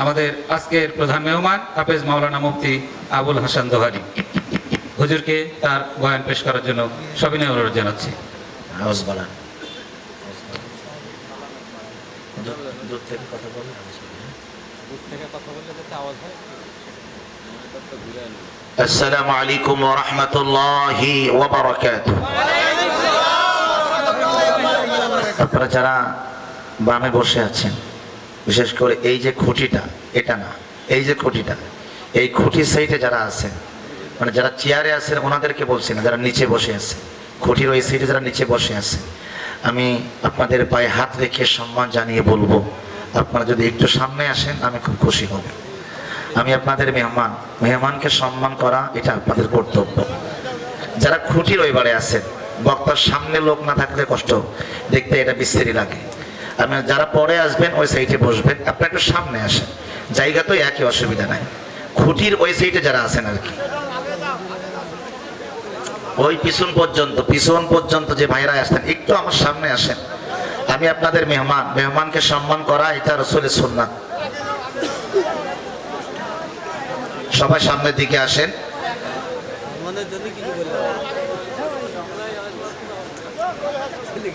আমাদের আজকের প্রধান মেহমান হাফেজ মাওলানা মুফতি আবুল হাসান দোহারি। হুজুরকে তার বয়ান পেশ করার জন্য সবিনয় অনুরোধ জানাচ্ছি। আসসালামু আলাইকুম ওয়া রাহমাতুল্লাহি ওয়া বারাকাতুহু। আপনারা যারা বামে বসে আছেন, বিশেষ করে এই যে খুঁটিটা, এটা না, এই যে খুঁটিটা, এই খুঁটির সাইডে যারা আছেন, মানে যারা চেয়ারে আছেন ওনাদেরকে বলছি না, যারা নিচে বসে আছে, খুঁটির ওই সাইডে যারা নিচে বসে আছে, আমি আপনাদের পায়ে হাত রেখে সম্মান জানিয়ে বলবো, আপনারা যদি একটু সামনে আসেন আমি খুব খুশি হব। আমি আপনাদের মেহমানকে সম্মান করা এটা আপনাদের কর্তব্য। যারা খুঁটির ওই বারে আছেন, বক্তার সামনে লোক না থাকলে কষ্ট দেখতে, এটা বিশ্রী লাগে। আমি যারা পরে আসবেন ওই সাইডে বসবেন, আপনারা একটু সামনে আসেন, জায়গা তো একই, অসুবিধা নাই। খুঁটির ওই সাইডে যারা আছেন আর কি, ওই পিছন পর্যন্ত যে ভাইরা আসতেন একটু আমার সামনে আসেন। আমি আপনাদের মেহমানকে সম্মান করা এটা রাসূলের সুন্নাত। সবাই সামনের দিকে আসেন। إن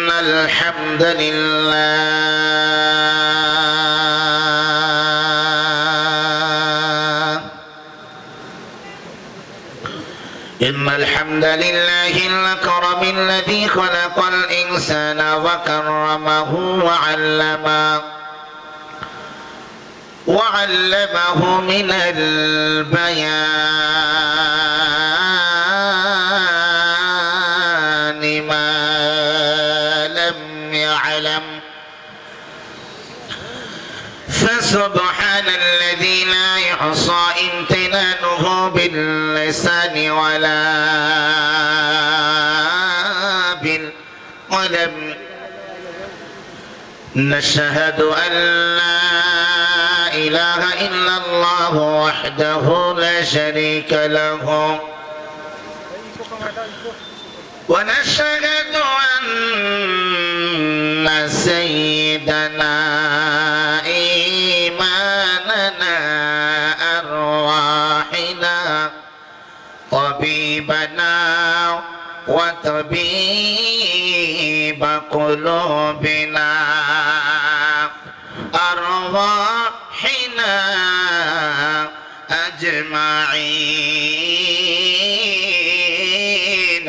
الحمد لله الأكرم الذي خلق الإنسان وكرمه وعلمه من البيان ما لم يعلم فسبحان الذي لا يحصى امتنانه باللسان ولا بالقلم نشهد أن لا إله إلا الله وحده لا شريك له ونشهد أن سيدنا إيماننا أرواحنا طبيبنا وطبيب قلوبنا أرواحنا أجمعين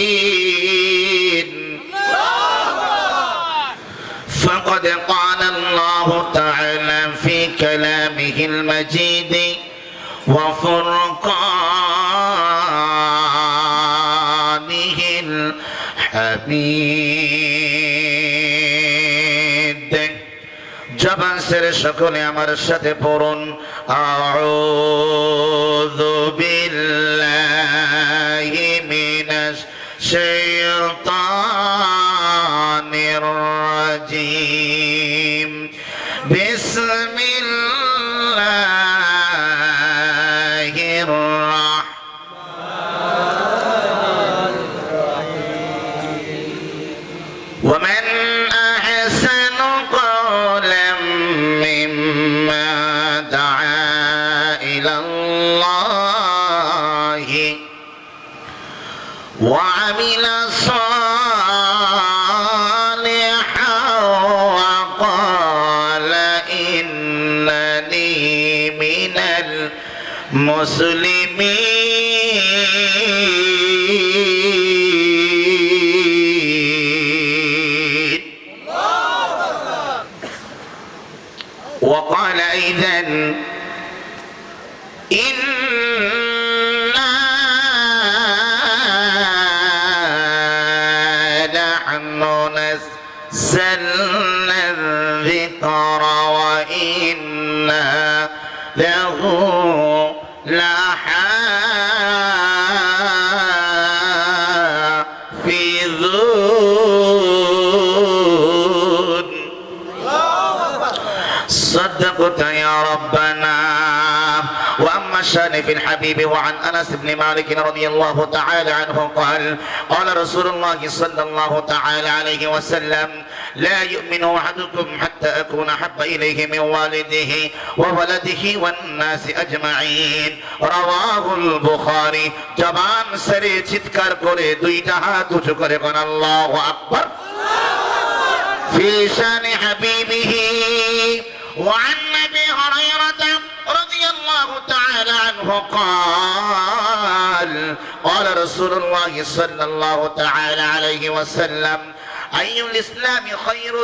الأجملين فقد قال الله تعالى في كلامه المجيد وفرقانه الحميد জবান ছেড়ে সকলে আমার সাথে পড়ুন আউযু বিল্লাহি মিনাশ শাইতানির রাজীম বিসমিল্লাহির ومن أحسن قولا ممن دعا إلى الله وعمل صالحا وقال إنني من المسلمين وقال أيضا إنا نحن نزلنا الذكر وإنا له لحافظون صدقت يا ربنا. وأما الشان في الحبيب وعن أنس بن مالك رضي الله تعالى عنه قال قال رسول الله صلى الله تعالى عليه وسلم لا يؤمن أحدكم حتى أكون أحب إليه من والده وولده والناس أجمعين رواه البخاري. জবান সেরে চিৎকার করে দুইটা হাত উঁচু করে বলেন আল্লাহু আকবার। في شان حبيبه وعن أبي هريرة رضي الله تعالى عنه قال قال رسول الله صلى الله تعالى عليه وسلم أي الإسلام خير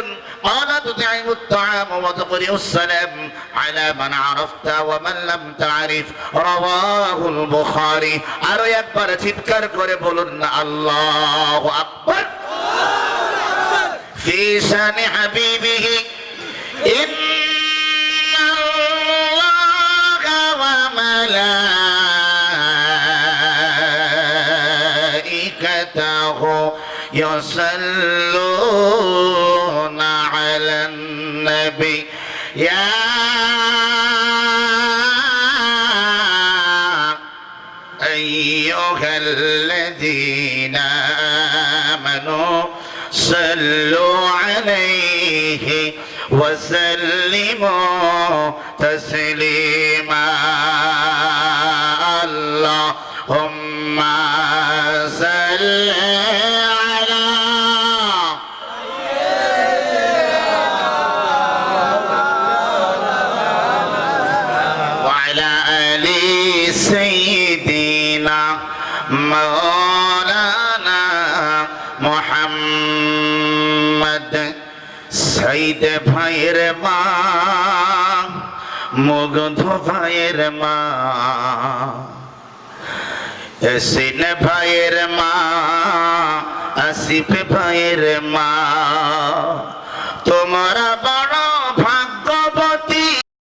قال تطعم الطعام وتقرئ السلام على من عرفت ومن لم تعرف رواه البخاري. আরো একবার চিৎকার করে বলুন না আল্লাহু আকবার। في شان حبيبه إن الله وملائكته يصلون على النبي يا أيها الذين آمنوا صلوا عليه وسلموا تسليما اللهم صل على وعلى آل سيدنا مولانا محمد সাইদ ভাইয়ের মা মুগ্ধ ভাইয়ের মা এসিন ভাইয়ের মা আসিফ ভাইয়ের মা